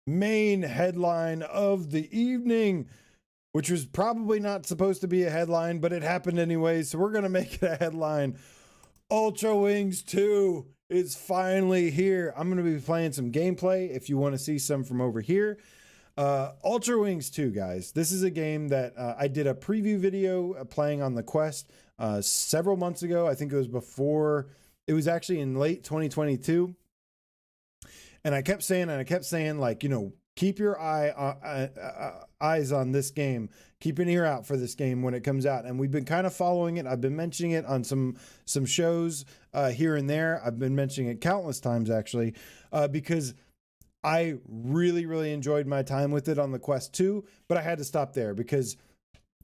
main headline of the evening, which was probably not supposed to be a headline, but it happened anyway, so we're gonna make it a headline. Ultrawings 2 is finally here. I'm gonna be playing some gameplay if you want to see some from over here. Ultrawings 2, guys. This is a game that I did a preview video playing on the Quest several months ago. I think it was actually in late 2022. And I kept saying, like, you know, keep your eyes on this game. Keep an ear out for this game when it comes out. And we've been kind of following it. I've been mentioning it on some shows here and there. I've been mentioning it countless times, actually, because I really, really enjoyed my time with it on the Quest 2, but I had to stop there because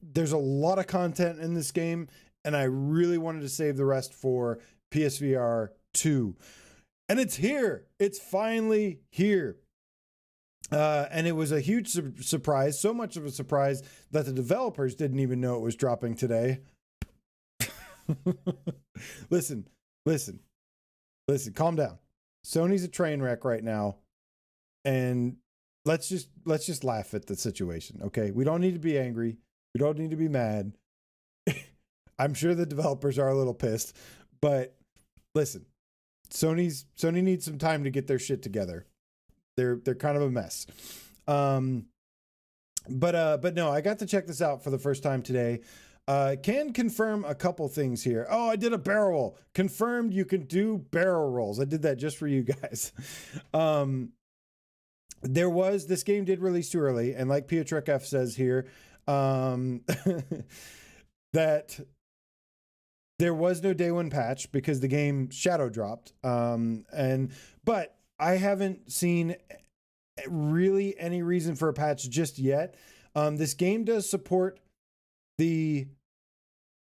there's a lot of content in this game, and I really wanted to save the rest for PSVR 2. And it's here. It's finally here. And it was a huge surprise, so much of a surprise that the developers didn't even know it was dropping today. Listen, calm down. Sony's a train wreck right now. And let's just laugh at the situation, okay? We don't need to be angry. We don't need to be mad. I'm sure the developers are a little pissed, but listen, Sony needs some time to get their shit together. They're kind of a mess. But no, I got to check this out for the first time today. Can confirm a couple things here. Oh, I did a barrel roll. Confirmed you can do barrel rolls. I did that just for you guys. This game did release too early, and like Piotrek F says here, that there was no day one patch because the game shadow dropped. But I haven't seen really any reason for a patch just yet. This game does support the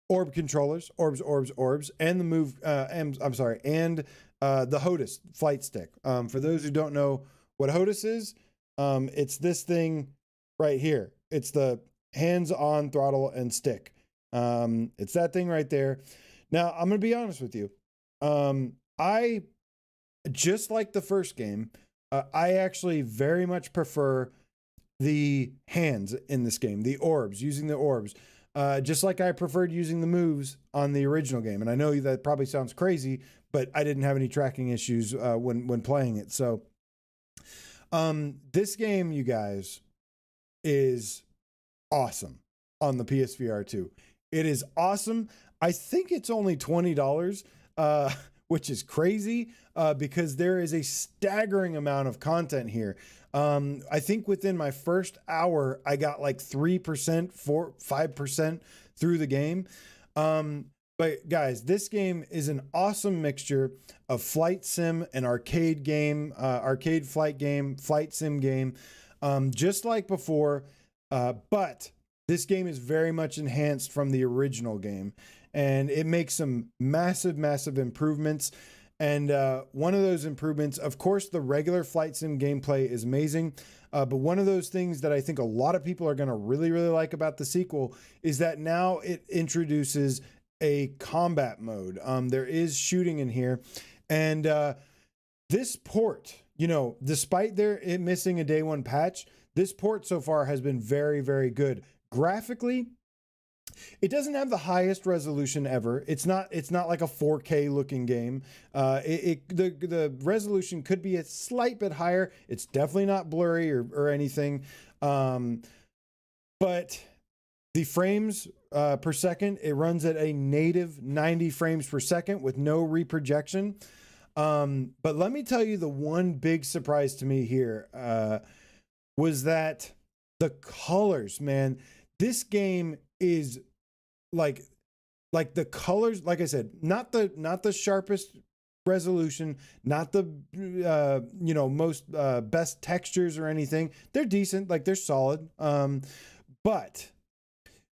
orb controllers, orbs, and the move. And the HOTAS flight stick. For those who don't know what HOTAS is, it's this thing right here. It's the hands-on throttle and stick. It's that thing right there. Now, I'm going to be honest with you. I, just like the first game, I actually very much prefer the hands in this game, the orbs, using the orbs. Just like I preferred using the moves on the original game. And I know that probably sounds crazy, but I didn't have any tracking issues when playing it. So this game, you guys, is awesome on the PSVR2. It is awesome. I think it's only $20, which is crazy because there is a staggering amount of content here. I think within my first hour, I got like 5% through the game. But guys, this game is an awesome mixture of flight sim and arcade game, arcade flight game, flight sim game, just like before. But this game is very much enhanced from the original game, and it makes some massive improvements. And one of those improvements, of course, the regular flight sim gameplay is amazing. But one of those things that I think a lot of people are going to really like about the sequel is that now it introduces a combat mode. There is shooting in here. And this port, despite it missing a day one patch, this port so far has been very good. Graphically, it doesn't have the highest resolution ever. It's not like a 4K looking game. The resolution could be a slight bit higher. It's definitely not blurry or anything. But the frames per second, it runs at a native 90 frames per second with no reprojection. But let me tell you, the one big surprise to me here was that the colors, man. This game is like the colors, like I said, not the sharpest resolution, not the most best textures or anything. They're decent, like they're solid. But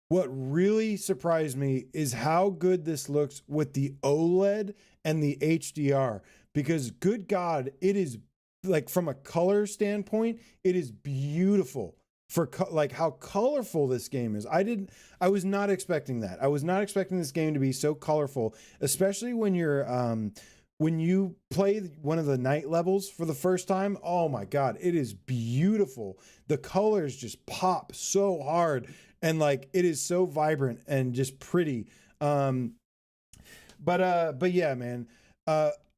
what really surprised me is how good this looks with the OLED and the HDR. because good God, it is like from a color standpoint, it is beautiful for like how colorful this game is. I was not expecting that. I was not expecting this game to be so colorful, especially when you're, when you play one of the night levels for the first time. Oh my God, it is beautiful. The colors just pop so hard, and like it is so vibrant and just pretty. But yeah, man.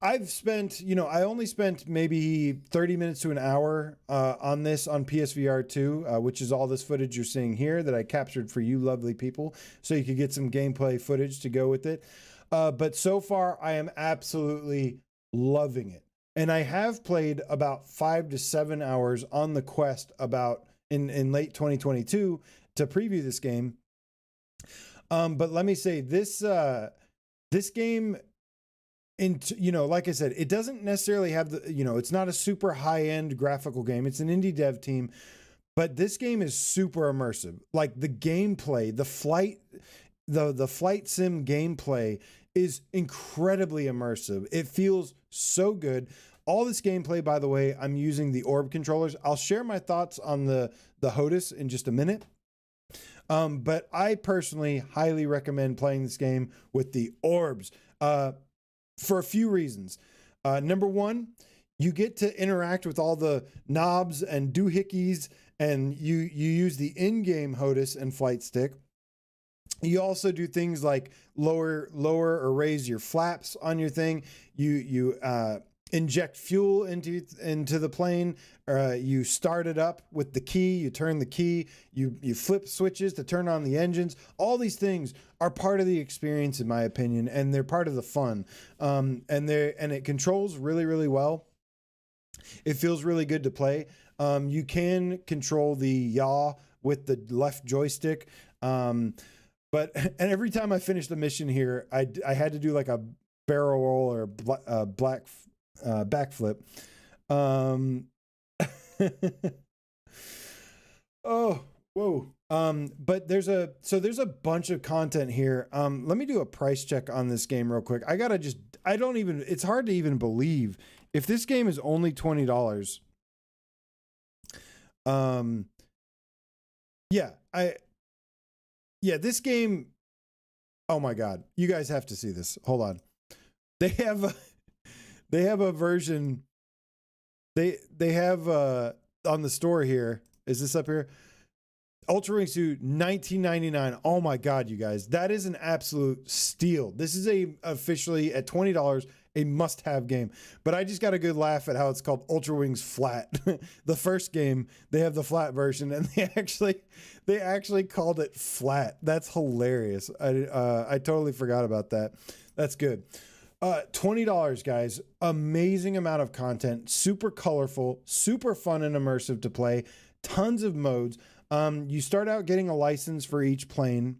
I've spent, I only spent maybe 30 minutes to an hour on this on PSVR2, which is all this footage you're seeing here that I captured for you lovely people, so you could get some gameplay footage to go with it. But so far, I am absolutely loving it. And I have played about 5 to 7 hours on the Quest in late 2022 to preview this game. But let me say this game, like I said, it doesn't necessarily have it's not a super high-end graphical game. It's an indie dev team, but this game is super immersive. Like the gameplay, the flight sim gameplay is incredibly immersive. It feels so good. All this gameplay, by the way, I'm using the orb controllers. I'll share my thoughts on the HOTAS in just a minute. But I personally highly recommend playing this game with the orbs for a few reasons. Number one, you get to interact with all the knobs and doohickeys, and you use the in-game HOTAS and flight stick. You also do things like lower or raise your flaps on your thing. You inject fuel into the plane. You start it up with the key. You turn the key. You flip switches to turn on the engines. All these things are part of the experience, in my opinion, and they're part of the fun. And it controls really, really well. It feels really good to play. You can control the yaw with the left joystick. But every time I finished the mission here, I had to do like a barrel roll or backflip. Oh, whoa. But there's a bunch of content here. Let me do a price check on this game real quick. It's hard to even believe if this game is only $20. This game, oh my God, you guys have to see this. Hold on. They have a version. They have on the store here. Is this up here? Ultrawings 2, $19.99. Oh my God, you guys, that is an absolute steal. This is officially at $20 a must-have game. But I just got a good laugh at how it's called Ultrawings Flat. The first game, they have the flat version, and they actually called it Flat. That's hilarious. I totally forgot about that. That's good. $20, guys. Amazing amount of content. Super colorful, super fun and immersive to play. Tons of modes. You start out getting a license for each plane.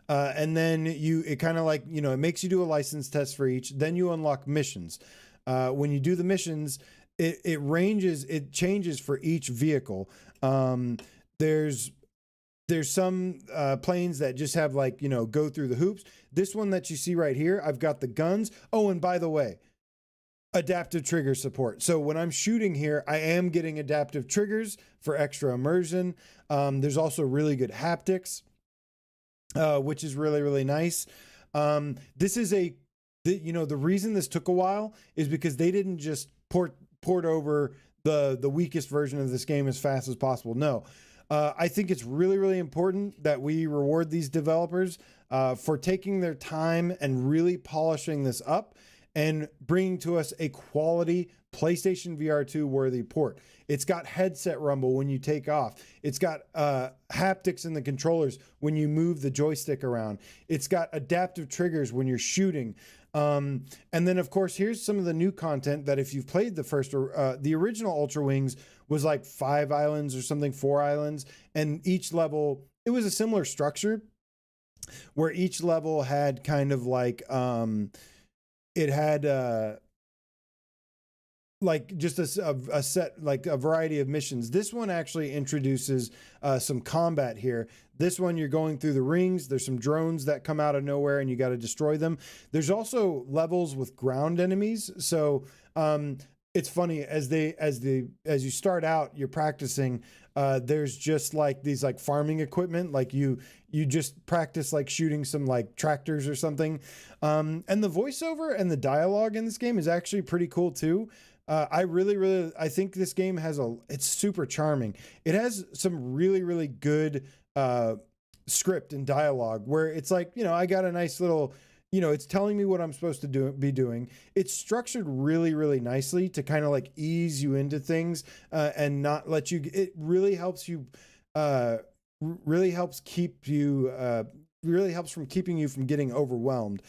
And then it makes you do a license test for each. Then you unlock missions. When you do the missions, it changes for each vehicle. There's some planes that just have go through the hoops. This one that you see right here, I've got the guns. Oh, and by the way, adaptive trigger support. So when I'm shooting here, I am getting adaptive triggers for extra immersion. There's also really good haptics, which is really, really nice. This is the reason this took a while is because they didn't just port over the weakest version of this game as fast as possible. No. I think it's really, really important that we reward these developers for taking their time and really polishing this up and bringing to us a quality PlayStation VR2 worthy port. It's got headset rumble when you take off. It's got haptics in the controllers when you move the joystick around. It's got adaptive triggers when you're shooting. And then, of course, here's some of the new content that if you've played the original Ultrawings was like 5 islands or something, 4 islands. And each level, it was a similar structure where each level had kind of like, it had like just a set, like a variety of missions. This one actually introduces some combat here. This one, you're going through the rings. There's some drones that come out of nowhere and you got to destroy them. There's also levels with ground enemies. So it's funny, as you start out, you're practicing. There's just like these like farming equipment, like you just practice like shooting some like tractors or something. And the voiceover and the dialogue in this game is actually pretty cool too. I think this game it's super charming. It has some really good script and dialogue where it's like, I got a nice little, it's telling me what I'm supposed to be doing. It's structured really nicely to kind of like ease you into things and not let you. It really helps you. Really helps keep you. Really helps from keeping you from getting overwhelmed.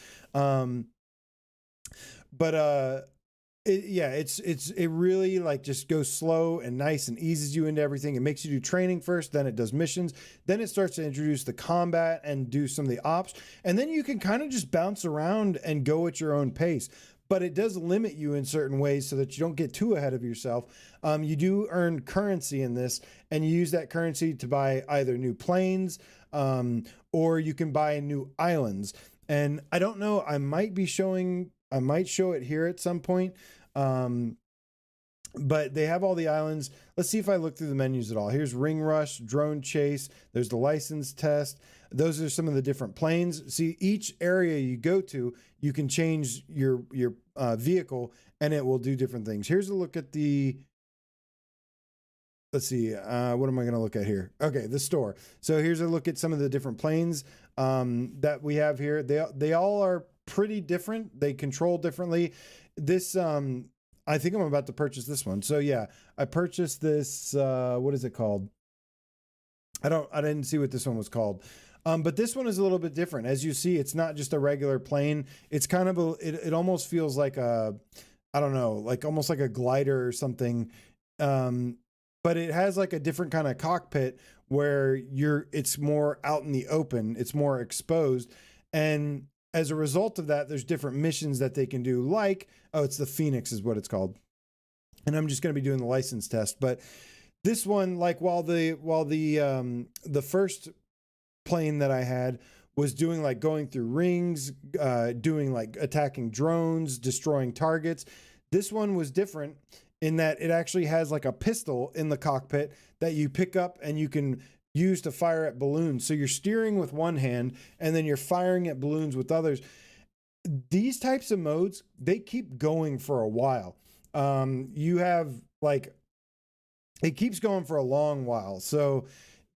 It really like just goes slow and nice and eases you into everything. It makes you do training first, then it does missions, then it starts to introduce the combat and do some of the ops, and then you can kind of just bounce around and go at your own pace. But it does limit you in certain ways so that you don't get too ahead of yourself. You do earn currency in this, and you use that currency to buy either new planes or you can buy new islands. And I don't know, I might show it here at some point. But they have all the islands. Let's see if I look through the menus at all. Here's Ring Rush, Drone Chase. There's the license test. Those are some of the different planes. See, each area you go to, you can change your vehicle and it will do different things. Here's a look at let's see, what am I going to look at here? Okay, the store. So here's a look at some of the different planes that we have here. They all are pretty different. They control differently. This, I think I'm about to purchase this one. So yeah, I purchased this, what is it called? I didn't see what this one was called. But this one is a little bit different. As you see, it's not just a regular plane. It's kind of it almost feels like I don't know, like almost like a glider or something. But it has like a different kind of cockpit where it's more out in the open. It's more exposed. And as a result of that, there's different missions that they can do, like, it's the Phoenix is what it's called. And I'm just going to be doing the license test. But this one, like while the first plane that I had was doing like going through rings, doing like attacking drones, destroying targets, this one was different in that it actually has like a pistol in the cockpit that you pick up and you can use to fire at balloons. So you're steering with one hand and then you're firing at balloons with others. These types of modes, they keep going for a while. You have like, it keeps going for a long while. So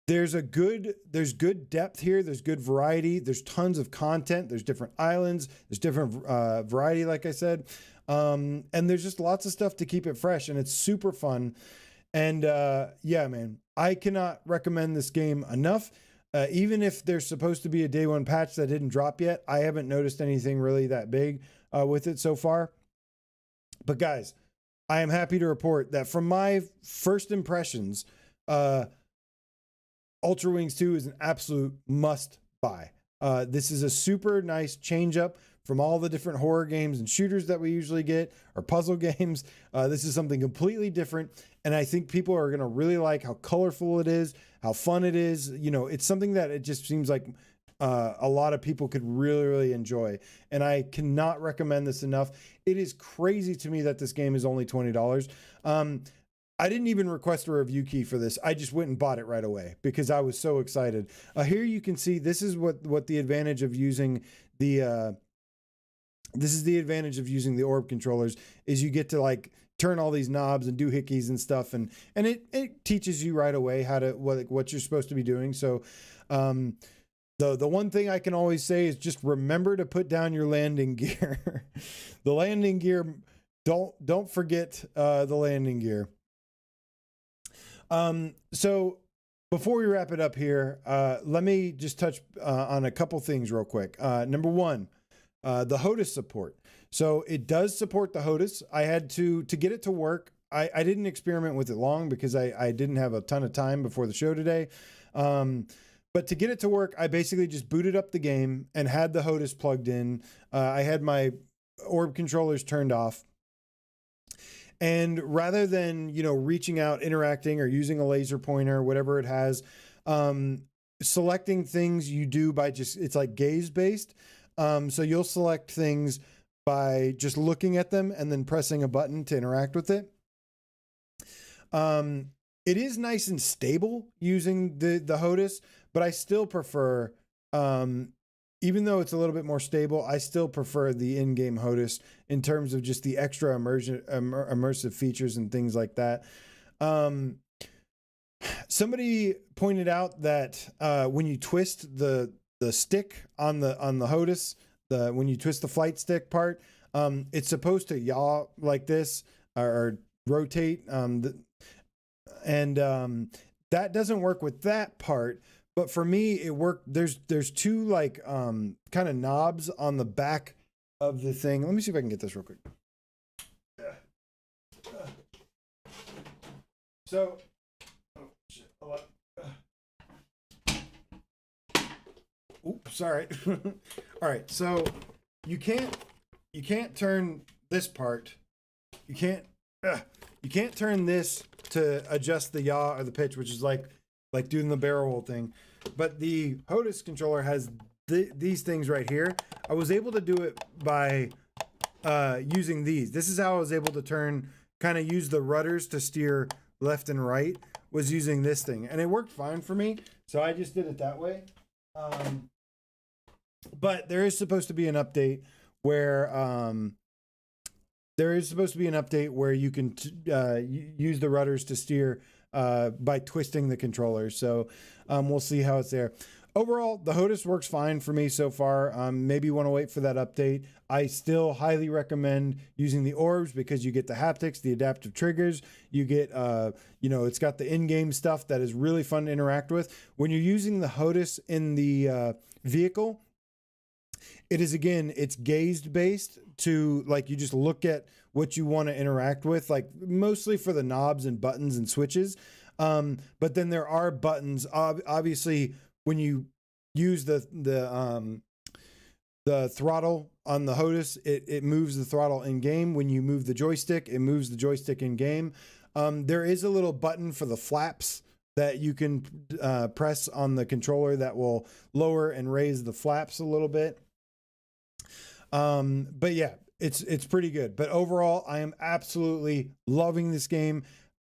there's good depth here. There's good variety. There's tons of content. There's different islands. There's different variety, like I said. And there's just lots of stuff to keep it fresh, and it's super fun. And yeah, man, I cannot recommend this game enough. Even if there's supposed to be a day one patch that didn't drop yet, I haven't noticed anything really that big with it so far. But guys, I am happy to report that from my first impressions, Ultrawings 2 is an absolute must buy. This is a super nice change up from all the different horror games and shooters that we usually get, or puzzle games. This is something completely different. And I think people are going to really like how colorful it is, how fun it is. You know, it's something that it just seems like a lot of people could really enjoy. And I cannot recommend this enough. It is crazy to me that this game is only $20. I didn't even request a review key for this. I just went and bought it right away because I was so excited. Here you can see this is what the advantage of using the orb controllers is. You get to like turn all these knobs and do hickeys and stuff, and it teaches you right away how to what you're supposed to be doing. So the one thing I can always say is just remember to put down your landing gear. The landing gear, don't forget the landing gear. So before we wrap it up here, let me just touch on a couple things real quick. Number one, the HOTAS support. So it does support the HOTAS. I had to get it to work. I didn't experiment with it long because I didn't have a ton of time before the show today. But to get it to work, I basically just booted up the game and had the HOTAS plugged in. I had my orb controllers turned off. And rather than, you know, reaching out, interacting, or using a laser pointer, whatever it has, selecting things you do by just, it's like gaze based. So you'll select things by just looking at them and then pressing a button to interact with it. It is nice and stable using the HOTAS, but I still prefer, even though it's a little bit more stable, I still prefer the in-game HOTAS in terms of just the extra immersive features and things like that. Somebody pointed out that when you twist the stick on the HOTAS, when you twist the flight stick part, it's supposed to yaw like this or rotate. That doesn't work with that part. But for me, it worked. There's two like kind of knobs on the back of the thing. Let me see if I can get this real quick. So, oh shit! Oops, sorry. All right, so you can't turn this part. You can't turn this to adjust the yaw or the pitch, which is like doing the barrel roll thing. But the HOTAS controller has these things right here. I was able to do it by using these. This is how I was able to kind of use the rudders to steer left and right, was using this thing. And it worked fine for me, so I just did it that way. But there is supposed to be an update where you can use the rudders to steer by twisting the controller. So we'll see how it's there. Overall, the HOTAS works fine for me so far. Maybe you want to wait for that update. I still highly recommend using the orbs because you get the haptics, the adaptive triggers. You get, it's got the in-game stuff that is really fun to interact with. When you're using the HOTAS in the vehicle, it's gazed based to, like, you just look at what you want to interact with, like mostly for the knobs and buttons and switches. But then there are buttons, obviously, when you use the throttle on the HOTAS, it moves the throttle in game. When you move the joystick, it moves the joystick in game. There is a little button for the flaps that you can press on the controller that will lower and raise the flaps a little bit. But yeah, it's pretty good. But overall, I am absolutely loving this game.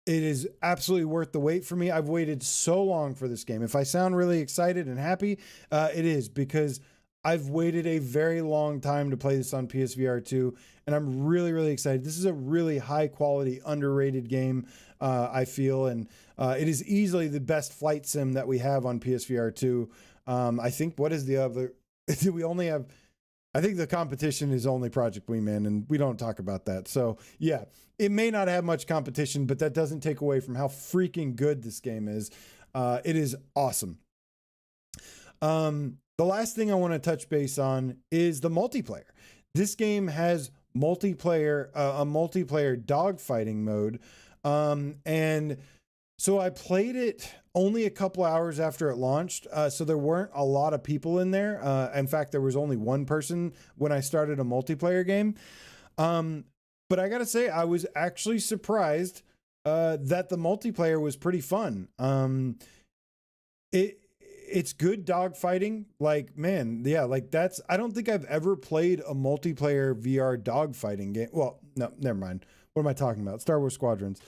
It is absolutely worth the wait for me. I've waited so long for this game. If I sound really excited and happy, it is because I've waited a very long time to play this on PSVR2, and I'm really, really excited. This is a really high quality, underrated game, I feel, and it is easily the best flight sim that we have on PSVR2. I think, what is the other? We only have, I think the competition is only Project Wingman, and we don't talk about that. So yeah, it may not have much competition, but that doesn't take away from how freaking good this game is. It is awesome. The last thing I want to touch base on is the multiplayer. This game has a multiplayer dogfighting mode. And so I played it only a couple hours after it launched. So there weren't a lot of people in there. In fact, there was only one person when I started a multiplayer game. But I gotta say, I was actually surprised that the multiplayer was pretty fun. It's good dogfighting. Like, man, yeah, like I don't think I've ever played a multiplayer VR dogfighting game. Well, no, never mind. What am I talking about? Star Wars Squadrons.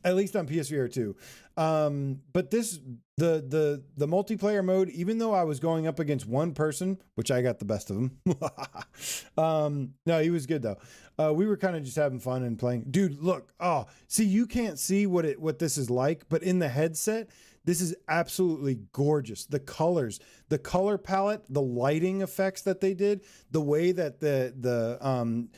At least on PSVR 2. But the multiplayer mode, even though I was going up against one person, which I got the best of him. No, he was good though. We were kind of just having fun and playing. Dude, look. Oh, see, you can't see what this is like, but in the headset, this is absolutely gorgeous. The colors, the color palette, the lighting effects that they did, the way that the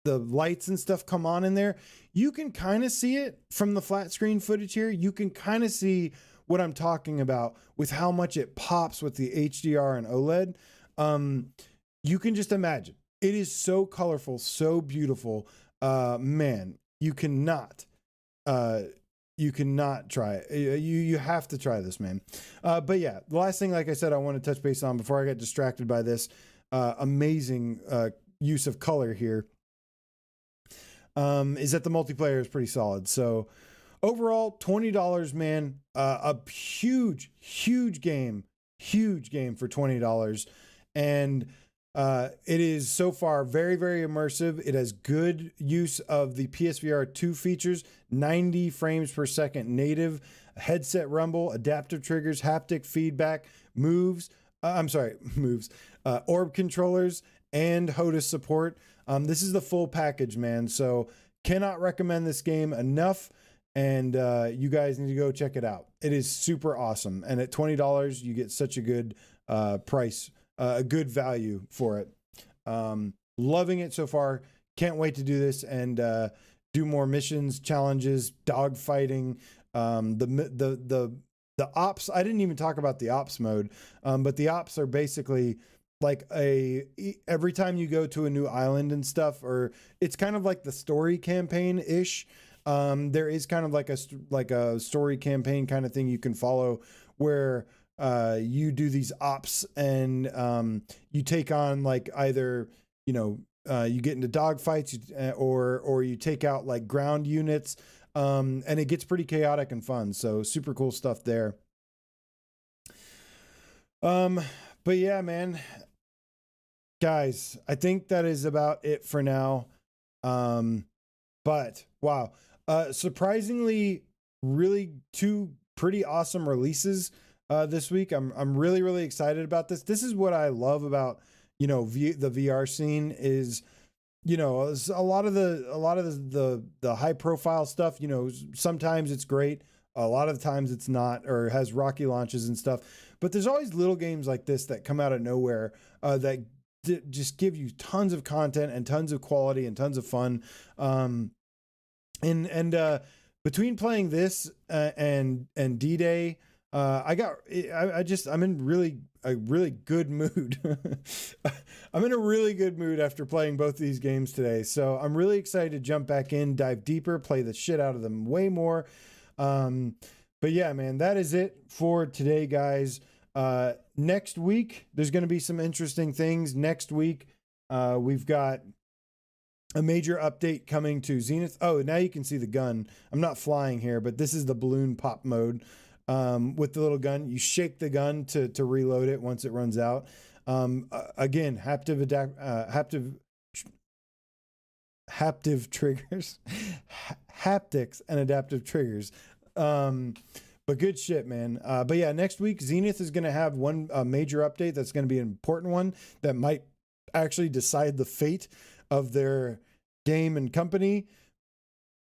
lights and stuff come on in there, you can kind of see it from the flat screen footage here. You can kind of see what I'm talking about with how much it pops with the HDR and OLED. You can just imagine. It is so colorful, so beautiful. Man, you cannot try it. You have to try this, man. But yeah, the last thing, like I said, I want to touch base on before I get distracted by this amazing use of color here. is that the multiplayer is pretty solid. So overall, $20, man. A huge game for $20. And it is so far very, very immersive. It has good use of the PSVR2 features, 90 frames per second native, headset rumble, adaptive triggers, haptic feedback, moves, orb controllers, and HOTAS support. This is the full package, man. So cannot recommend this game enough. And you guys need to go check it out. It is super awesome. And at $20, you get such a good price, a good value for it. Loving it so far. Can't wait to do this and do more missions, challenges, dog fighting. The ops. I didn't even talk about the ops mode, but the ops are basically like every time you go to a new island and stuff, or it's kind of like the story campaign ish. There is kind of like a story campaign kind of thing you can follow where you do these ops and you take on like either, you get into dogfights or you take out like ground units, and it gets pretty chaotic and fun. So super cool stuff there. But yeah, man, guys, I think that is about it for now. But wow. Surprisingly, really two pretty awesome releases this week. I'm really, really excited about this. This is what I love about, the VR scene is, a lot of the high profile stuff, sometimes it's great. A lot of the times it's not, or has rocky launches and stuff, but there's always little games like this that come out of nowhere, that just give you tons of content and tons of quality and tons of fun. And between playing this and D-Day, I'm in a really good mood. I'm in a really good mood after playing both these games today. So I'm really excited to jump back in, dive deeper, play the shit out of them way more. But yeah, man, that is it for today, guys. Next week, there's going to be some interesting things. Next week, we've got a major update coming to Zenith. Oh, now you can see the gun. I'm not flying here, but this is the balloon pop mode. With the little gun, you shake the gun to reload it once it runs out. Again, haptic triggers, haptics and adaptive triggers. But good shit, man. But yeah, next week, Zenith is going to have one major update that's going to be an important one that might actually decide the fate of their game and company.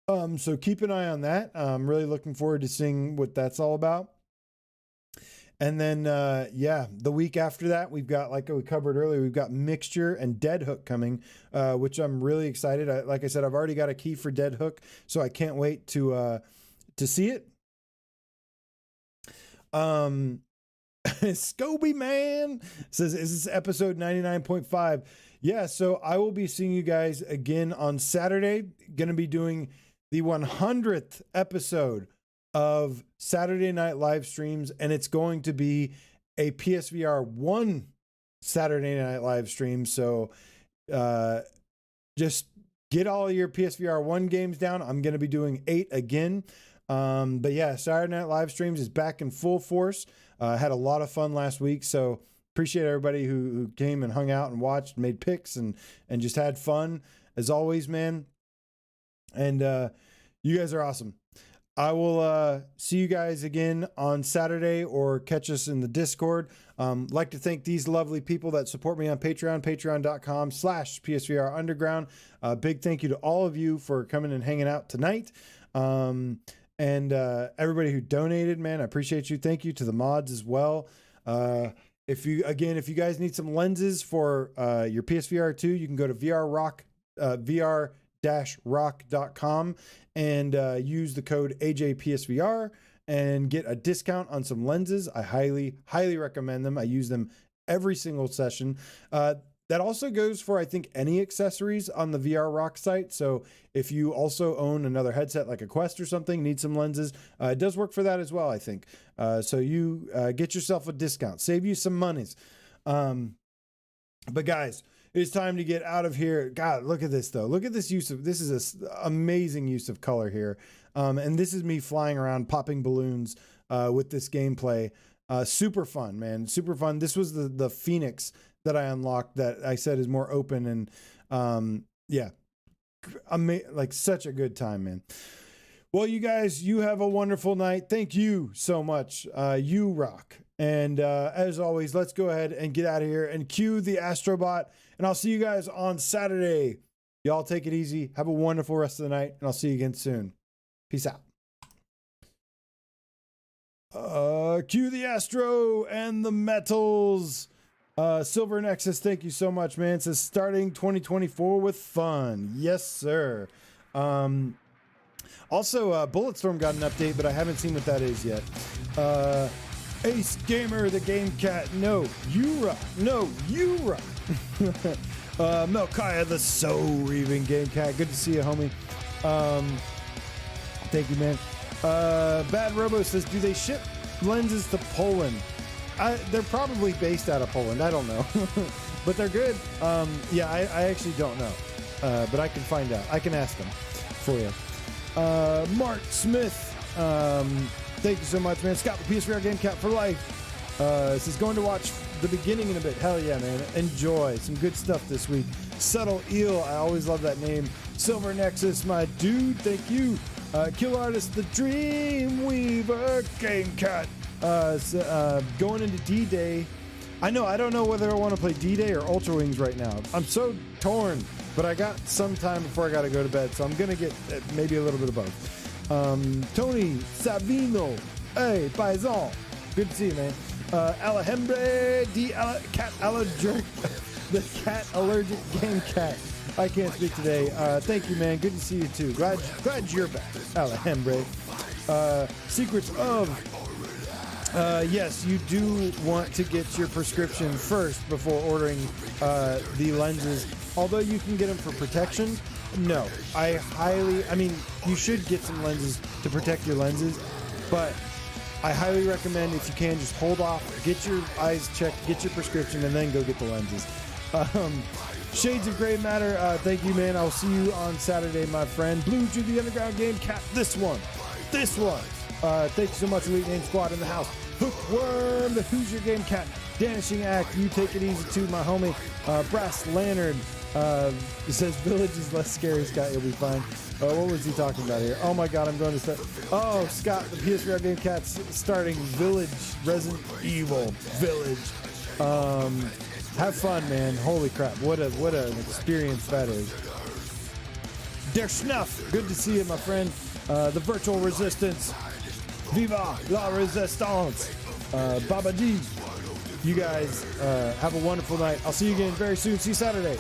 So keep an eye on that. I'm really looking forward to seeing what that's all about. And then, the week after that, we've got, like we covered earlier, we've got Mixture and Dead Hook coming, which I'm really excited. Like I said, I've already got a key for Dead Hook, so I can't wait to see it. Scobie Man says, is this episode 99.5? Yeah, so I will be seeing you guys again on Saturday. Going to be doing the 100th episode of Saturday Night Live Streams, and it's going to be a PSVR 1 Saturday Night Live Stream. So just get all your PSVR 1 games down. I'm going to be doing 8 again. But yeah, Saturday Night Live Streams is back in full force. Had a lot of fun last week, so appreciate everybody who came and hung out and watched, made picks, and just had fun as always, man. And you guys are awesome. I will see you guys again on Saturday or catch us in the Discord. Like to thank these lovely people that support me on Patreon, patreon.com/PSVR Underground. Big thank you to all of you for coming and hanging out tonight. And everybody who donated, man, I appreciate you. Thank you to the mods as well. If you guys need some lenses for your PSVR2, you can go to VR-rock.com and use the code AJPSVR and get a discount on some lenses. I highly, highly recommend them. I use them every single session. That also goes for, I think, any accessories on the VR Rock site. So if you also own another headset like a Quest or something, need some lenses, it does work for that as well, I think. So you get yourself a discount, save you some monies. But guys, It is time to get out of here. God, look at this though. Look at this this is an amazing use of color here. And this is me flying around, popping balloons with this gameplay. Super fun, man. Super fun. This was the Phoenix that I unlocked that I said is more open, and yeah, like such a good time, man. Well, you guys, you have a wonderful night. Thank you so much. You rock. And as always, let's go ahead and get out of here and cue the Astrobot. And I'll see you guys on Saturday. Y'all take it easy. Have a wonderful rest of the night, and I'll see you again soon. Peace out. Cue the Astro and the metals. Silver Nexus, thank you so much, man. It says starting 2024 with fun. Yes, sir. Also, Bulletstorm got an update, but I haven't seen what that is yet. Ace Gamer, the Game Cat. No, you rock. No, you rock. Melkaya, the Soul Reaving Game Cat. Good to see you, homie. Thank you, man. Bad Robo says, do they ship lenses to Poland? They're probably based out of Poland. I don't know. But they're good. Yeah, I actually don't know. But I can find out. I can ask them for you. Mark Smith, thank you so much, man. Scott, the PSVR Game Cat for life. This is going to watch the beginning in a bit. Hell yeah, man. Enjoy. Some good stuff this week. Subtle Eel, I always love that name. Silver Nexus, my dude, thank you. Kill Artist, the Dreamweaver Game Cat. Going into D-Day. I don't know whether I want to play D-Day or Ultrawings right now. I'm so torn, but I got some time before I got to go to bed, so I'm going to get maybe a little bit of both. Tony Savino. Hey, Paisan. Good to see you, man. Alejandre, Cat Allergic, the Cat Allergic Game Cat. I can't speak today. Thank you, man. Good to see you, too. Glad you're back, Alejandre. Secrets of... yes, you do want to get your prescription first before ordering the lenses. Although you can get them for protection, no. You should get some lenses to protect your lenses, but I highly recommend, if you can, just hold off, get your eyes checked, get your prescription, and then go get the lenses. Shades of Gray Matter, thank you, man. I'll see you on Saturday, my friend. Blue to the Underground Game Cat, this one. Thank you so much, Elite Name Squad in the house. Hookworm, the Who's Your Game Cat, Danishing Act, you take it easy too, my homie. Brass Lantern, it says Village is less scary, Scott, you'll be fine. What was he talking about here? Oh my god, I'm going to start. Oh, Scott, the PSVR Game Cat's starting Village, Resident Evil Village. Have fun, man. Holy crap, what an experience that is. Der Schnuff, good to see you, my friend. The Virtual Resistance, Viva la Resistance, Baba D. You guys have a wonderful night. I'll see you again very soon. See you Saturday.